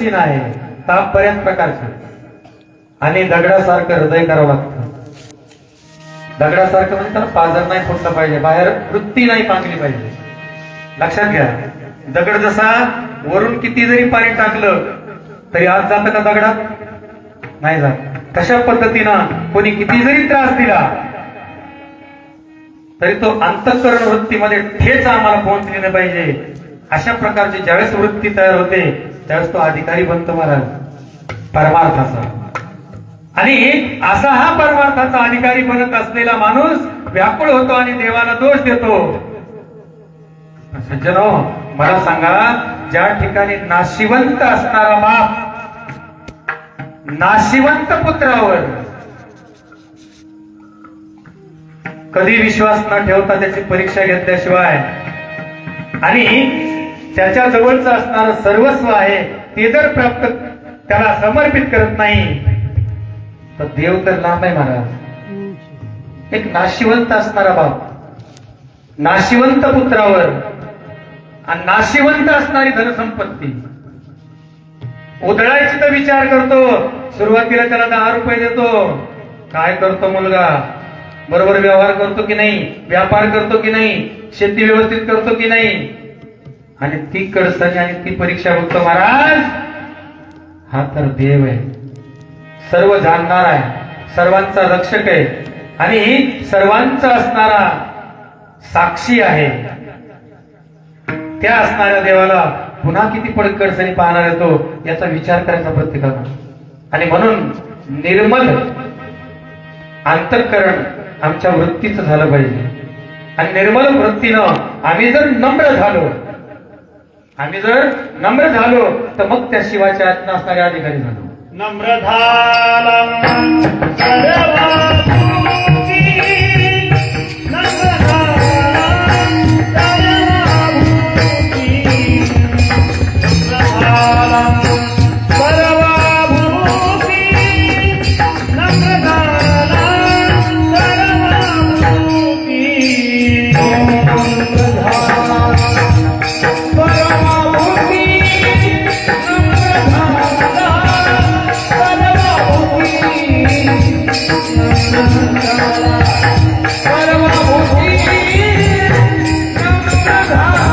मशीन आहे, ताप बऱ्याच प्रकारचे, आणि दगडासारखं हृदय करावं लागतं. दगडासारखं म्हणजे त्याला पाजर नाही फुटलं पाहिजे, बाहेर वृत्ती नाही पांगली पाहिजे. लक्षात घ्या, दगड जसा वरून किती जरी पाणी टाकलं तरी आत जातं का दगडात? नाही जात. तशा पद्धतीनं कोणी किती जरी त्रास दिला तरी तो अंतःकरण वृत्तीमध्ये ठेच आम्हाला पोहोचली नाही पाहिजे. अशा प्रकारची ज्यावेळेस वृत्ती तयार होते त्यावेळेस तो अधिकारी बनतो महाराज परमार्थाचा. आणि असा हा परमार्थाचा अधिकारी बनत असलेला माणूस व्याकुळ होतो आणि देवाला दोष देतो. सज्जनो, मला सांगा, ज्या ठिकाणी नाशिवंत असणारा बाप नाशिवंत पुत्रावर कधी विश्वास न ठेवता त्याची परीक्षा घेतल्याशिवाय आणि त्याच्या जवळचं असणारं सर्वस्व आहे ते जर प्राप्त त्याला समर्पित करत नाही तर देव तर लांब आहे महाराज. एक नाशिवंत असणारा बाप नाशिवंत पुत्रावर आणि नाशिवंत असणारी धनसंपत्ती उधळायची तर विचार करतो. सुरुवातीला त्याला 10 रुपये देतो. काय करतो मुलगा? बरोबर व्यवहार करतो की नाही? व्यापार करतो की नाही? शेती व्यवस्थित करतो की नाही? आणि ती कडसणी आणि ती परीक्षा बघतो महाराज. हा तर देव आहे, सर्व जाणणार आहे, सर्वांचा रक्षक आहे आणि सर्वांचा असणारा साक्षी आहे. त्या असणाऱ्या देवाला पुन्हा किती पडकडसणी पाहणार येतो याचा विचार करायचा प्रत्येकानं. आणि म्हणून निर्मल अंतःकरण आमच्या वृत्तीचं झालं पाहिजे. आणि निर्मल वृत्तीनं आम्ही जर नम्र झालो तर मग त्या शिवाच्या आज्ञा असणारे अधिकारी झालो. नम्र झाला सर्वाभूती, नम्र झाला सर्वाभूती, नम्र झाला सर्वाभूती, नम्र झाला सर्वाभूती, नम्र झाला सर्वाभूती, नम्र झाला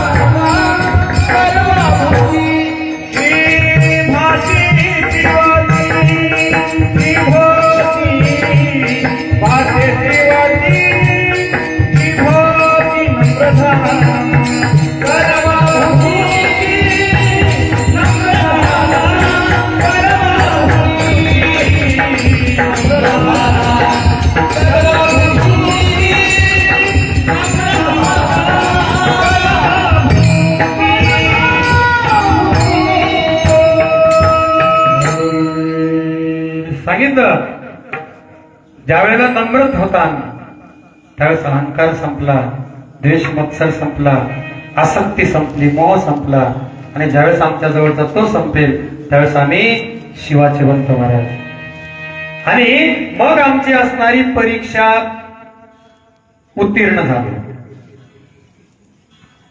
सांगितलं. ज्यावेळेला नम्रत होता त्यावेळेस अहंकार संपला, द्वेष मत्सर संपला, आसक्ती संपली, मोह संपला. आणि ज्यावेळेस आमच्या जवळचा तो संपेल त्यावेळेस आम्ही शिवाचे बनतो महाराज. आणि मग आमची असणारी परीक्षा उत्तीर्ण झाली.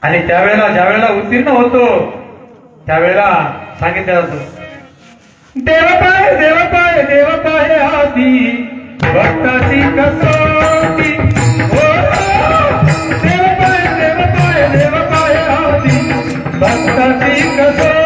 आणि ज्यावेळेला उत्तीर्ण होतो त्यावेळेला सांगितलं जातं, देव पाय हाती भक्ताची कसोटी. देव पाय हाती भक्ताची कसोटी. देव पाय हाती भक्ताची कसोटी.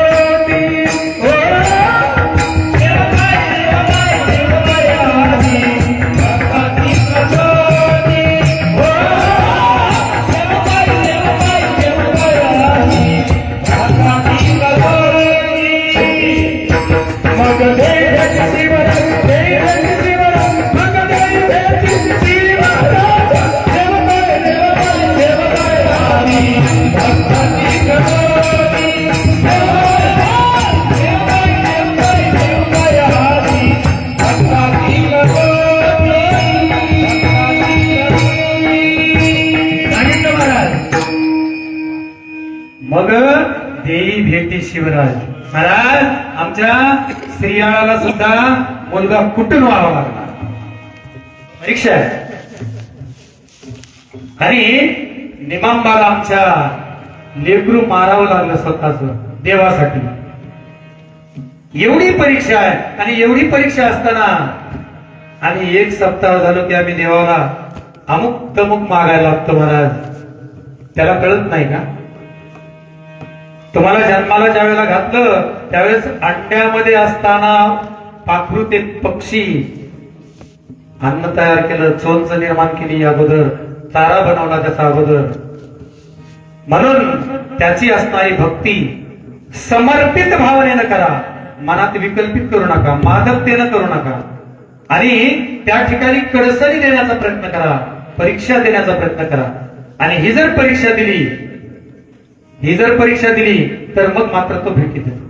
देव पाय हाती भक्ताची कसोटी. मग मग देई भेटी शिवराज. महाराज, आमच्या स्त्रियाला सुद्धा मुलगा कुठून व्हावा लागला, परीक्षा आहे. आणि निमांबाला आमच्या लेकरू मारावं लागलं स्वतःच देवासाठी. एवढी परीक्षा आहे आणि एवढी परीक्षा असताना आणि एक सप्ताह झालो की आम्ही देवाला अमुक तमुक मागायला लागतो महाराज. त्याला कळत नाही का? तुम्हाला जन्माला ज्यावेळेला घातलं त्यावेळेस अंड्यामध्ये असताना पाखरू ते पक्षी अन्न तयार केलं, चोंच निर्माण केली अगोदर, तारा बनवला त्याचा अगोदर. म्हणून त्याची असणारी भक्ती समर्पित भावनेनं करा, मनात विकल्पित करू नका, मादकतेनं करू नका. आणि त्या ठिकाणी कडसरी देण्याचा प्रयत्न करा, परीक्षा देण्याचा प्रयत्न करा. आणि ही जर परीक्षा दिली तर मग मात्र तो भेटी देतो.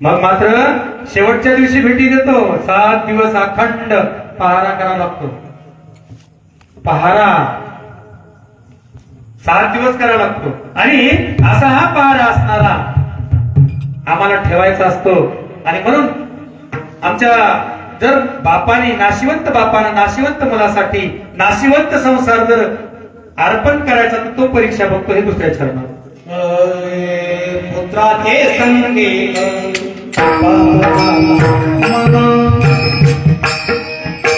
मग मात्र शेवटच्या दिवशी भेटी देतो. 7 दिवस अखंड पहारा करावा लागतो. पहारा 7 दिवस करावा लागतो. आणि असा हा पहारा असणारा आम्हाला ठेवायचा असतो. आणि म्हणून आमच्या जर नाशिवंत बापानं नाशिवंत मुलासाठी नाशिवंत संसार जर अर्पण करायचा तर तो परीक्षा बघतो हे दुसऱ्या चरणात. पुत्राचे संकेत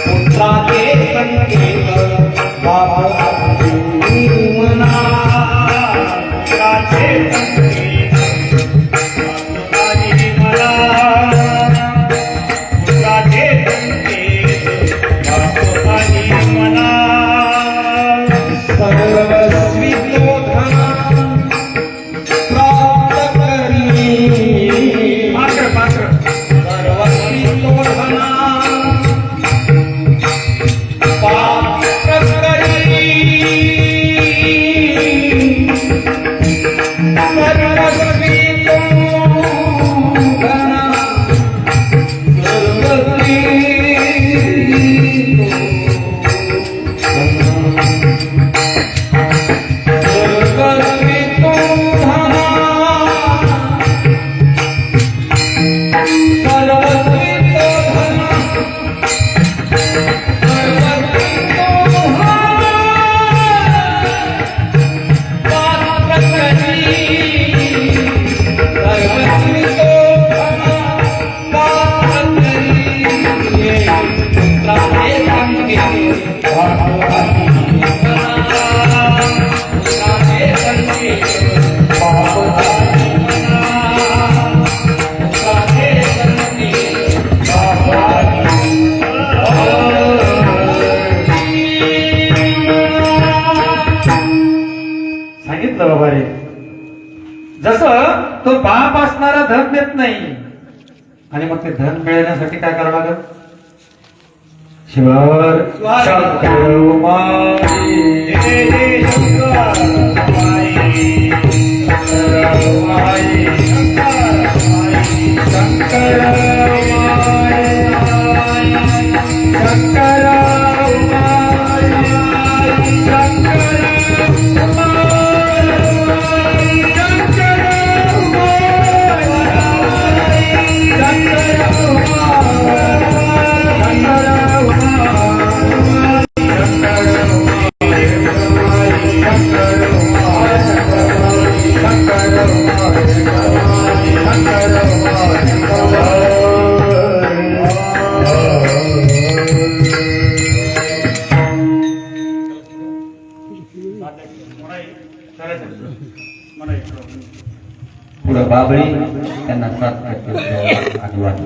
पुत्राचे संकेत पुत्राचे सांगितलं बाबा रे. जसं तो बाप असणारा धन देत नाही आणि मग ते धन मिळवण्यासाठी काय करावं लागेल? शिवर शंकर उमाई, पुढं बाबळी त्यांना 7% अभिवादन.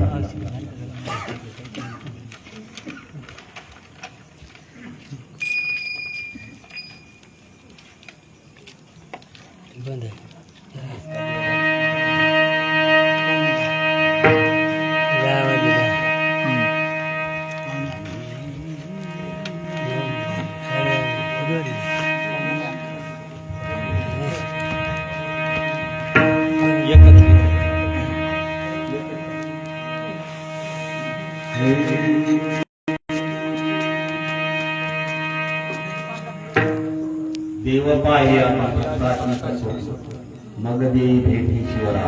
देव पाहे प्राथमिक असो मग दे भेटी शिवरा.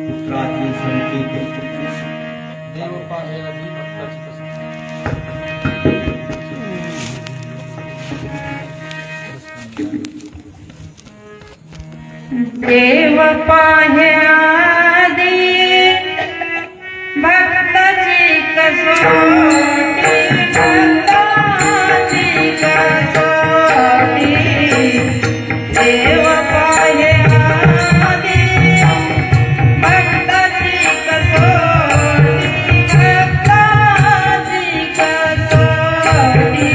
पुत्राचे संकेत देव पाहे देव पाहे आधी भक्ताची कसोटी, भक्ताची कसोटी, देव पाहे आधी भक्ताची कसोटी, भक्ताची कसोटी.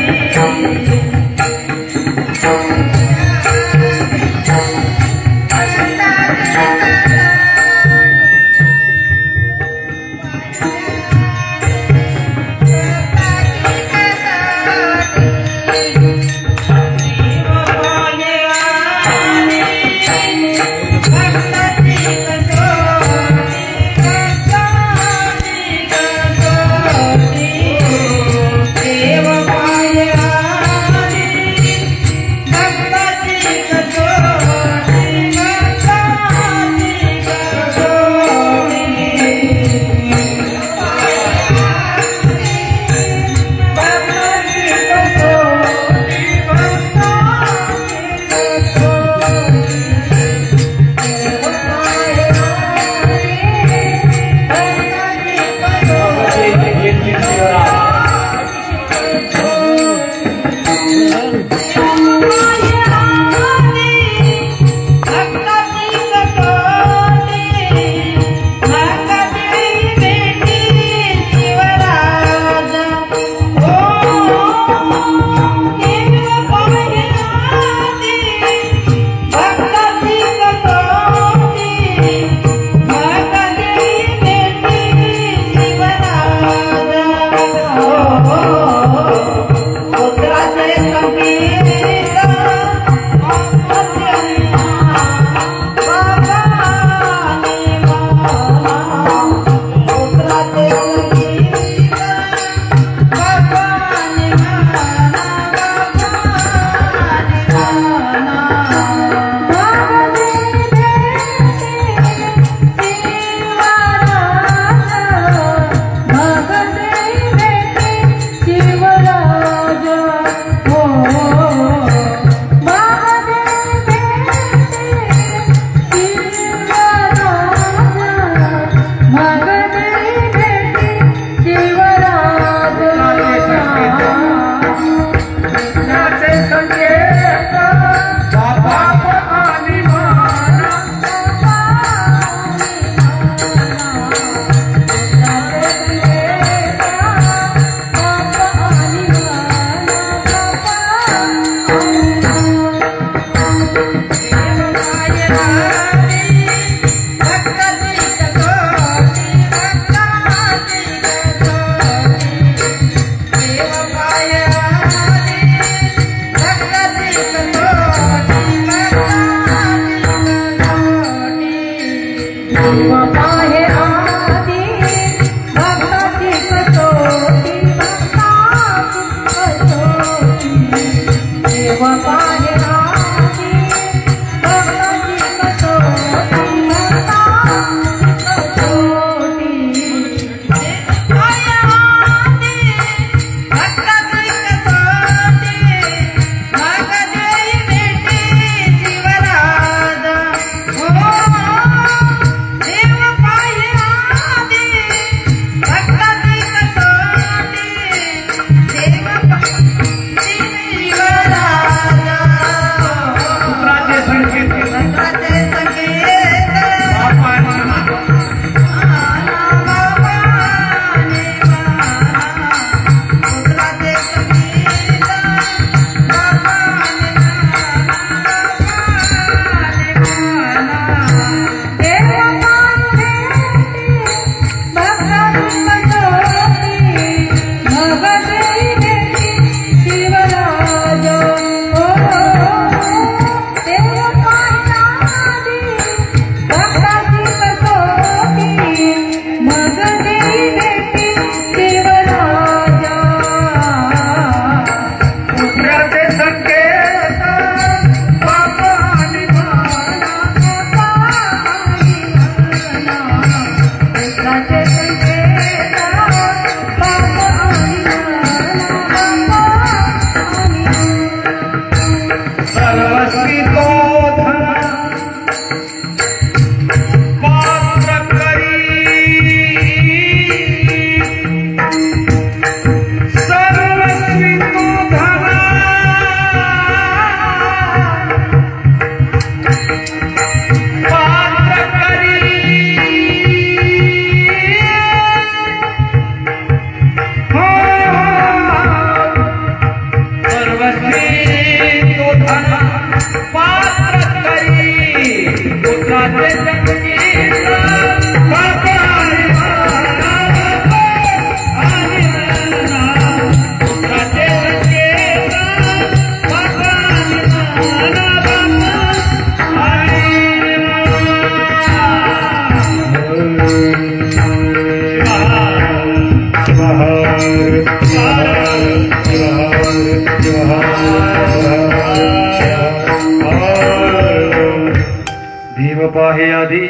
देव पाहे आधी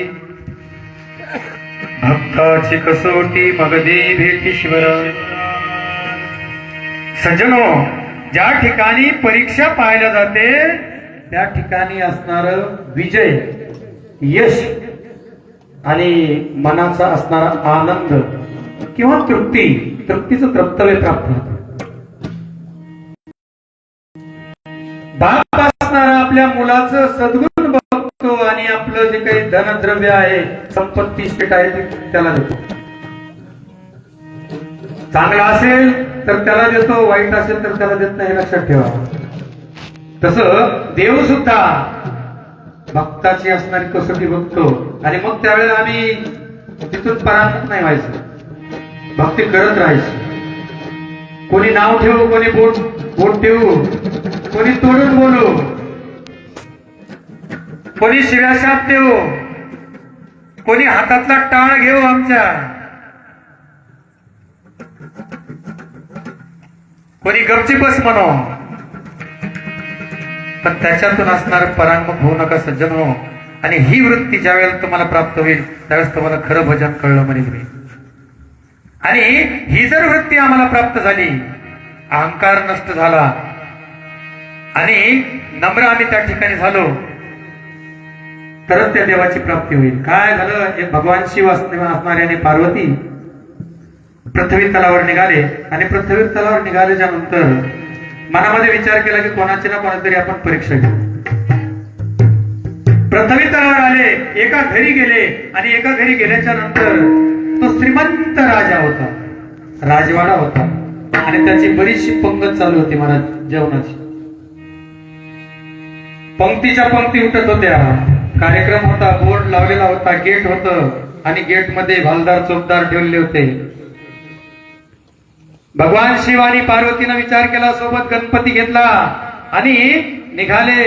भक्ताची कसोटी मग दे भेटीश्वर. सज्जनो, ज्या ठिकाणी परीक्षा पाहायला जाते त्या ठिकाणी असणार विजय, यश आणि मनाचा असणारा आनंद किंवा तृप्तीचं कर्तव्य प्राप्त होतं. बाप असणारा आपल्या मुलाचं सद्गुण बघतो आणि आपलं जे काही धनद्रव्य आहे, संपत्ती स्टेट आहे ते त्याला देतो. चांगला असेल तर त्याला देतो, वाईट असेल तर त्याला देत नाही, लक्षात ठेवा. तसं देव सुद्धा भक्ताची असणारी कसोटी बघतो आणि मग त्यावेळेला आम्ही तिथून पराभूत नाही व्हायचं, भक्ती करत राहायची. कोणी नाव ठेवू, कोणी बोट ठेवू, कोणी तोडून बोलू, कोणी शिव्याशाप देऊ, कोणी हातातला टाळ घेऊ आमच्या, कोणी गपची बस म्हणो, पण त्याच्यातून असणार परांगमुख होऊ नका सज्जन हो. आणि ही वृत्ती ज्या वेळेला तुम्हाला प्राप्त होईल त्यावेळेस तुम्हाला खरं भजन कळलं म्हणे तुम्ही. आणि ही जर वृत्ती आम्हाला प्राप्त झाली, अहंकार नष्ट झाला आणि नम्र आम्ही त्या ठिकाणी झालो, तरच त्या देवाची प्राप्ती होईल. काय झालं, एक भगवान शिव असणाऱ्याने पार्वती पृथ्वी तलावर निघाले आणि पृथ्वी तलावर निघाल्याच्या नंतर मनामध्ये विचार केला की कोणाची ना कोणातरी आपण परीक्षा घेऊ. पृथ्वी तलावर आले, एका घरी गेले आणि एका घरी गेल्याच्या नंतर तो श्रीमंत राजा होता, राजवाडा होता आणि त्याची बरीचशी पंगत चालू होती महाराज जेवणाची. पंक्तीच्या पंक्ती उठत होत्या, कार्यक्रम होता, बोर्ड लावलेला होता, गेट होतं आणि गेटमध्ये भालदार चौकदार ठेवले होते. भगवान शिव आणि पार्वतीनं विचार केला, सोबत गणपती घेतला आणि निघाले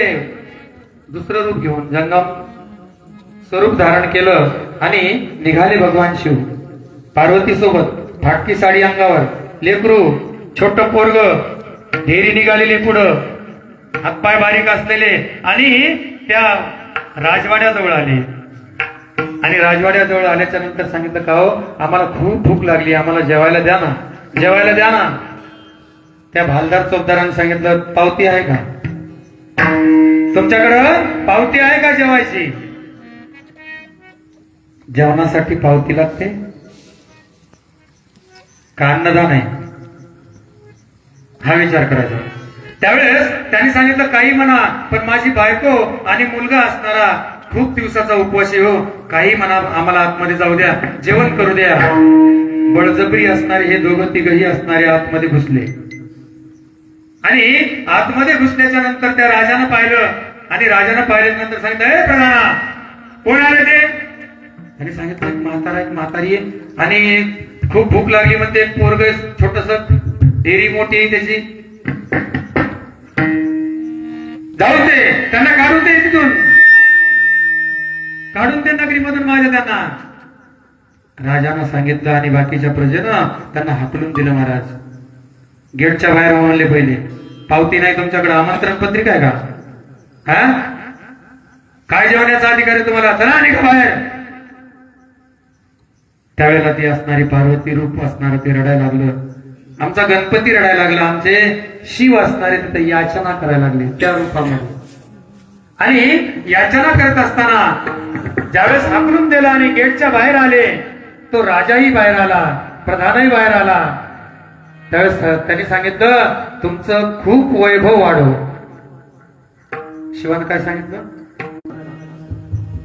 दुसरं रूप घेऊन, जंगम स्वरूप धारण केलं आणि निघाले भगवान शिव पार्वती सोबत. फाटकी साडी अंगावर, लेकरू, छोट पोरग, ढेरी निघालेली पुढं, हातपाय बारीक असलेले आणि त्या राजवाड्याजवळ आले. आणि राजवाड्याजवळ आल्याच्या नंतर सांगितलं, का हो आम्हाला खूप भूक लागली, आम्हाला जेवायला द्या ना, जेवायला द्या ना. त्या भालदार चौकदारांनी सांगितलं, पावती आहे का तुमच्याकडं, पावती आहे का जेवायची? जेवणासाठी पावती लागते का अन्नदान आहे, हा विचार करायचा. त्यावेळेस त्यांनी सांगितलं, काही म्हणा पण माझी बायको आणि मुलगा असणारा खूप दिवसाचा उपवासी हो, काही म्हणा आम्हाला आतमध्ये जाऊ द्या, जेवण करू द्या. बळजबरी असणारे हे दोघं तिघही असणारे आतमध्ये घुसले आणि आतमध्ये घुसल्याच्या नंतर त्या राजानं पाहिलं आणि राजानं पाहिल्याच्या नंतर सांगितलं, ए प्रधाना कोण आले ते? आणि सांगितलं, एक म्हातारी आहे आणि खूप भूक लागली म्हणते, पोरग छोटस, डेरी मोठी आहे त्याची, जाऊ दे, त्यांना काढून दे तिथून, काढून दे नगरीमधून माझ्या त्यांना. राजानं सांगितलं आणि बाकीच्या प्रजेनं त्यांना हाकलून दिलं. महाराज गेटच्या बाहेर म्हणले, पहिले पावती नाही तुमच्याकडे, आमंत्रण पत्रिका आहे का? हा काय जेवण्याचा अधिकार आहे तुम्हाला, चला निघा बाहेर. त्यावेळेला ती असणारी पार्वती रूप असणार ते रडायला लागलं, आमचा गणपती रडायला लागला, आमचे शिव असणारे तिथे याचना करायला लागले त्या रूपामध्ये. आणि याचना करत असताना ज्यावेळेस हाकलून दिला आणि गेटच्या बाहेर आले, तो राजाही बाहेर आला, प्रधानही बाहेर आला. त्यावेळेस त्यांनी सांगितलं, तुमचं खूप वैभव वाढव. शिवानं काय सांगितलं,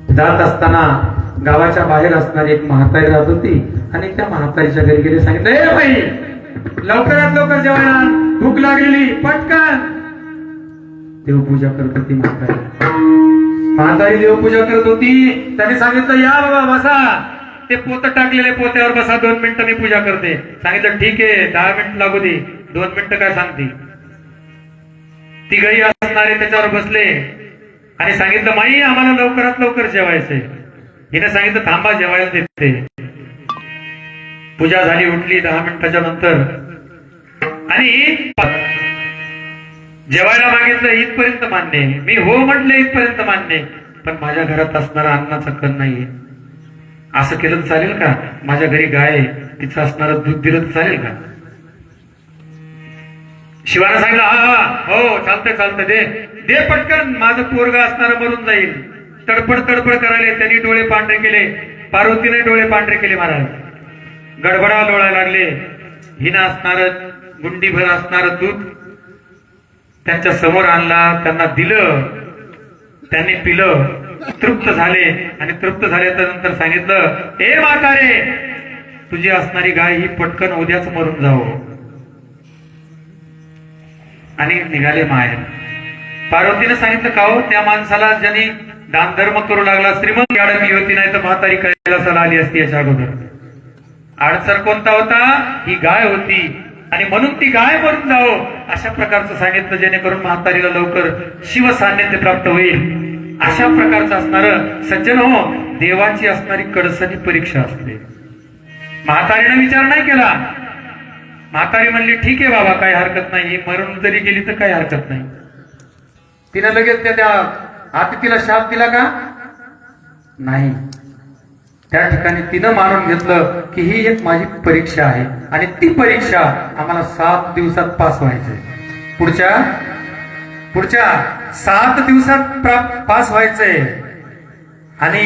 जात असताना गावाच्या बाहेर असणारी एक म्हातारी राहत होती आणि त्या म्हातारीच्या घरी गेले, सांगितलं, ए बाई लवकरात लवकर जेवायला, भूक लागलेली, पटकन. देवपूजा करत होती म्हातारी देवपूजा करत होती. त्यांनी सांगितलं, या बाबा बसा, ते पोत टाकलेले पोत्यावर बसा, 2 मिनिटं मी पूजा करते. सांगितलं, ठीक आहे, 10 मिनिट लागू दे. 2 मिनिटं काय सांगते. तिघही असणारे त्याच्यावर बसले आणि सांगितलं, माई आम्हाला लवकरात लवकर जेवायचंय. हिने सांगितलं, थांबा जेवायला देते. पूजा झाली, उठली. 10 मिनिटाच्या नंतर आणि जेवायला मागितलं इथपर्यंत मान्य आहे, मी हो म्हटलं इथपर्यंत मान्य आहे, पण माझ्या घरात असणारा अन्नाचा कण नाहीये, असं केलं तर चालेल का? माझ्या घरी गाय आहे, तिचं असणारं दूध दिलं तर चालेल का? शिवानं सांगितलं हा हा हो चालतंय चालतंय, दे दे पटकन, माझं पोरग असणारं मरून जाईल. तडपड तडपड करायले, त्यांनी डोळे पांढरे केले, पार्वतीने डोळे पांढरे केले महाराज. गडबडा लोळायला लागले. हिनं असणारं गुंडीभर असणारं दूध त्यांच्या समोर आणला, त्यांना दिलं, त्यांनी पिलं, तृप्त झाले. आणि तृप्त झाल्याच्या नंतर सांगितलं, हे म्हातारे, तुझी असणारी गाय ही पटकन उद्याच मरून जावं. आणि निघाले माहेर. पार्वतीने सांगितलं, का हो त्या माणसाला ज्यांनी दानधर्म करू लागला, श्रीमंत अडकली होती, नाही तर म्हातारी कैलासाला आली असती याच्या अगोदर. अडसर कोणता होता? ही गाय होती, आणि म्हणून ती गाय मरून जावं अशा प्रकारचं सांगितलं, जेणेकरून म्हातारीला लवकर शिव सान्निध्य प्राप्त होईल. अशा प्रकारचं असणारं सज्जन हो, देवाची असणारी कडसणी परीक्षा असते. म्हातारीनं विचार नाही केला. म्हातारी म्हणली, ठीक आहे बाबा, काही हरकत नाही, मरून जरी गेली तर काही हरकत नाही. तिनं लगेच त्या अतिथीला शाप दिला का? नाही. त्या ठिकाणी तिनं मानून घेतलं की ही एक माझी परीक्षा आहे, आणि ती परीक्षा आम्हाला 7 दिवसात पास व्हायचंय. पुढच्या 7 दिवसात पास व्हायचंय. आणि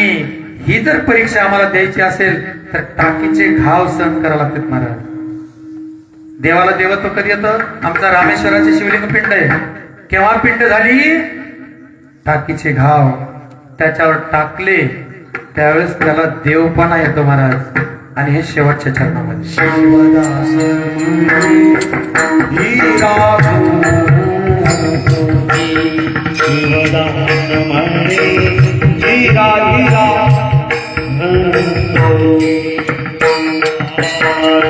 ही जर परीक्षा आम्हाला द्यायची असेल तर टाकीचे घाव सहन करावे लागतात महाराज. देवाला देवत्व कधी येतं? आमचा रामेश्वराचे शिवलिंग पिंड आहे, केव्हा पिंड झाली? टाकीचे घाव त्याच्यावर टाकले त्यावेळेस त्याला देवपणा येतो महाराज. आणि हे शेवटच्या चरणामध्ये शिवदास म्हणे हिरा हिरा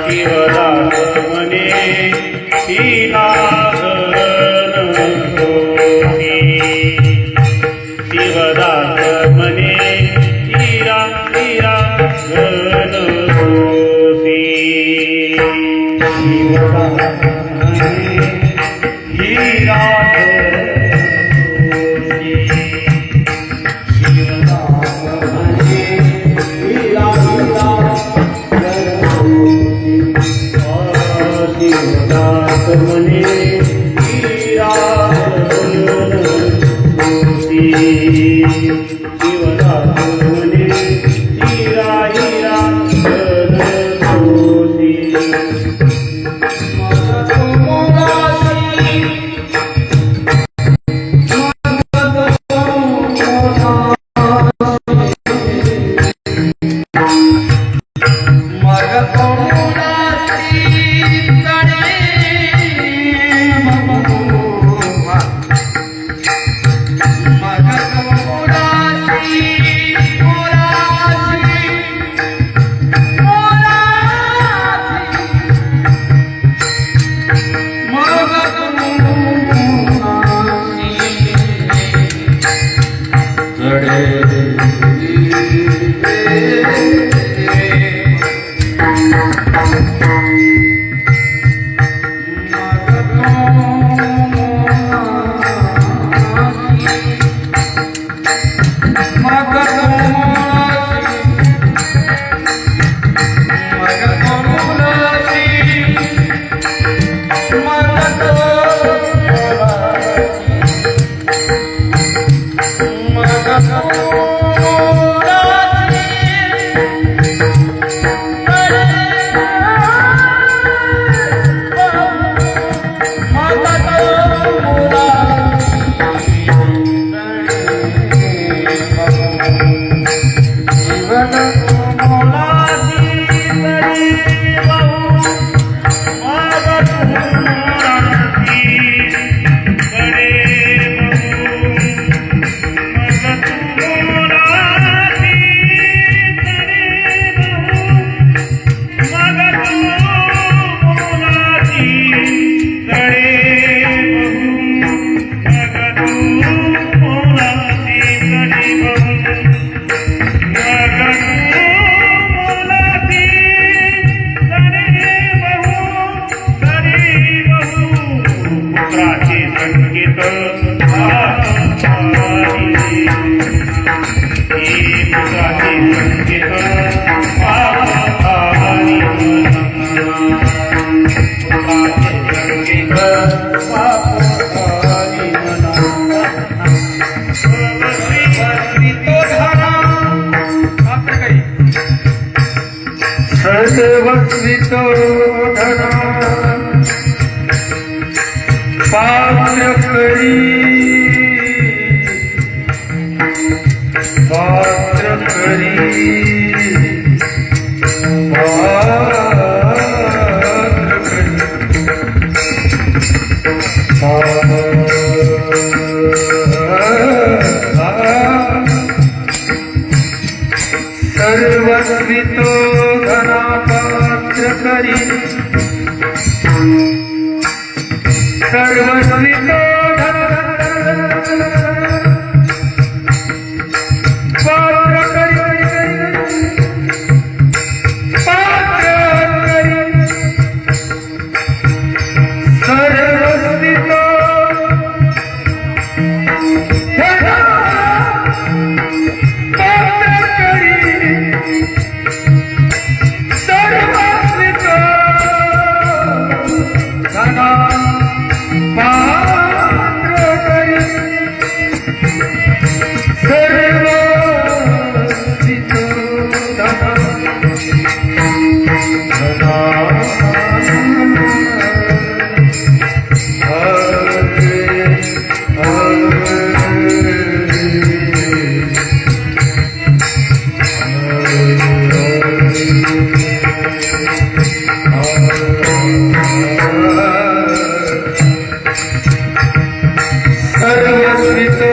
शिवदास म्हणे हिरा शिवदास म्हणे हिरा हिरा घन होसी. शिवदास म्हणे हिरा म्हणे हिरा शिवदास म्हणे हिरा हिरा मग करी पात्र करी सर्वस्वी तो धना पात्र करी सर्वस्वी तो पात्र करी पात्र करी सर्वस्वी तो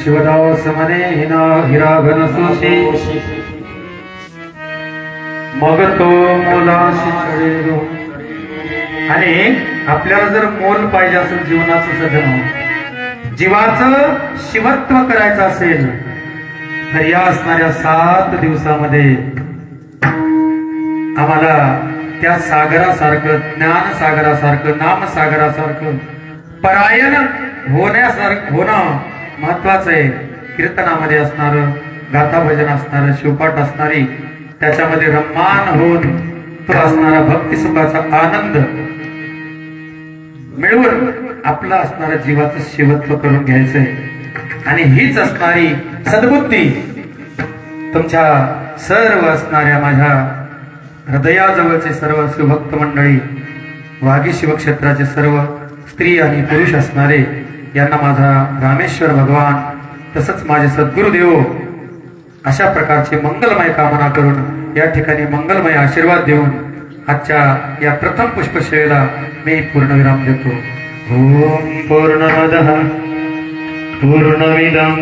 शिवदास म्हणे हिना हिरा घन सोशी मग तो मोलाशी चढेलो. आणि आपल्याला जर मोल पाहिजे असेल जीवनाचं सजन जीवाचं शिवत्व करायचं असेल तर या असणाऱ्या 7 दिवसामध्ये आम्हाला त्या सागरासारखं ज्ञान सागरासारखं नाम सागरासारखं परायण होणं महत्वाचं आहे. कीर्तनामध्ये असणारं गाथा भजन असणारं शिवपाठ असणारी त्याच्यामध्ये रम्मान होऊन तो असणारा भक्ती सुखाचा आनंद मिळवून आपला असणारा जीवाचं शिवत्व करून घ्यायचंय. आणि हीच असणारी सद्बुद्धी तुमच्या सर्व असणाऱ्या माझ्या हृदयाजवळचे सर्व शिवभक्त मंडळी, वागी शिवक्षेत्राचे सर्व स्त्री आणि पुरुष असणारे यांना माझा रामेश्वर भगवान तसंच माझे सद्गुरुदेव अशा प्रकारचे मंगलमय कामना करून या ठिकाणी मंगलमय आशीर्वाद देऊन आजच्या या प्रथम पुष्पसेवेला मी पूर्णविराम देतो. ओम पूर्णमदः पूर्णमिदं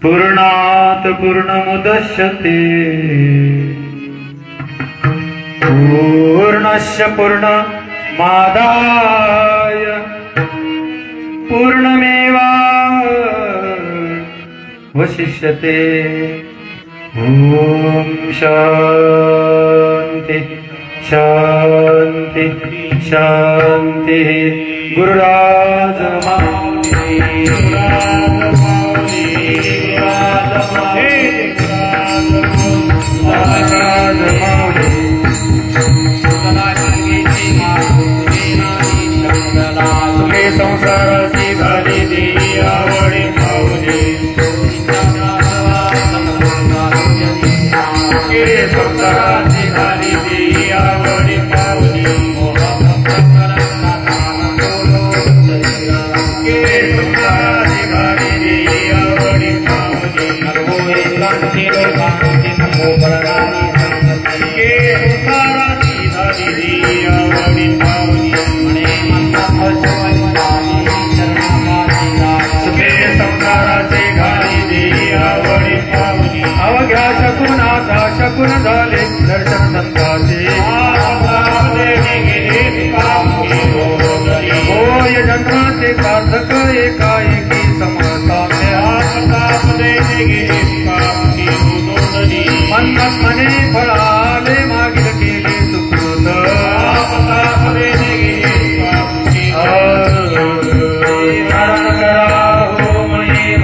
पूर्णात् पूर्णमुदच्यते पूर्णस्य पूर्णमादाय पूर्णमेवावशिष्यते. ओम शांति शांति शांति. गुरुराज माऊली, गुरुराज माऊली, गुरुराज माऊली. तुम्ही संसाराची झाली दी आवडी पावली. संसाराची झाली दी आवडी पावली. संसाराची झाली दी आवडी पावली. संसाराची झाली दी आवडी पावली. सुखे संसाराचे घाली दे आवडी पावली. अवघ्या शकुनाचा शकुन झाले दर्शन संताचे. होय जन्माचे सार्थक एकाएकी समताचे. मन्नत मने फळाले मागील केले सुकृत. स्मरण करा हो मये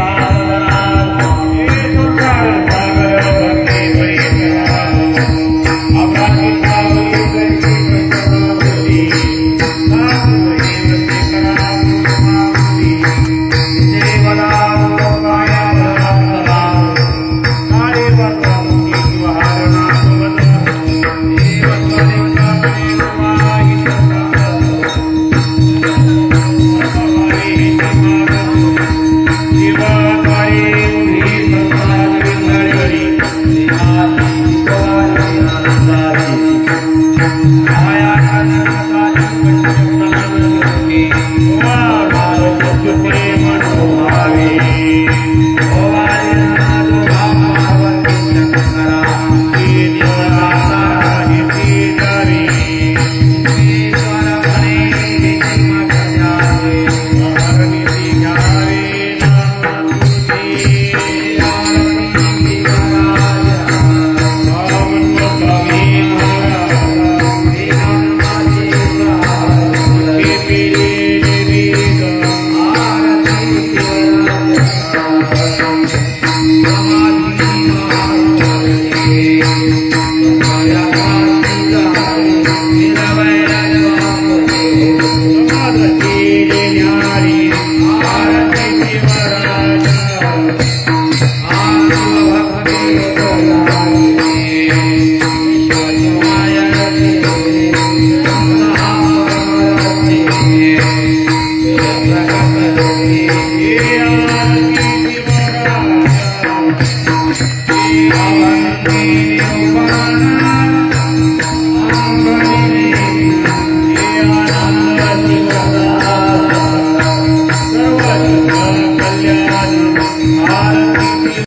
कल्याण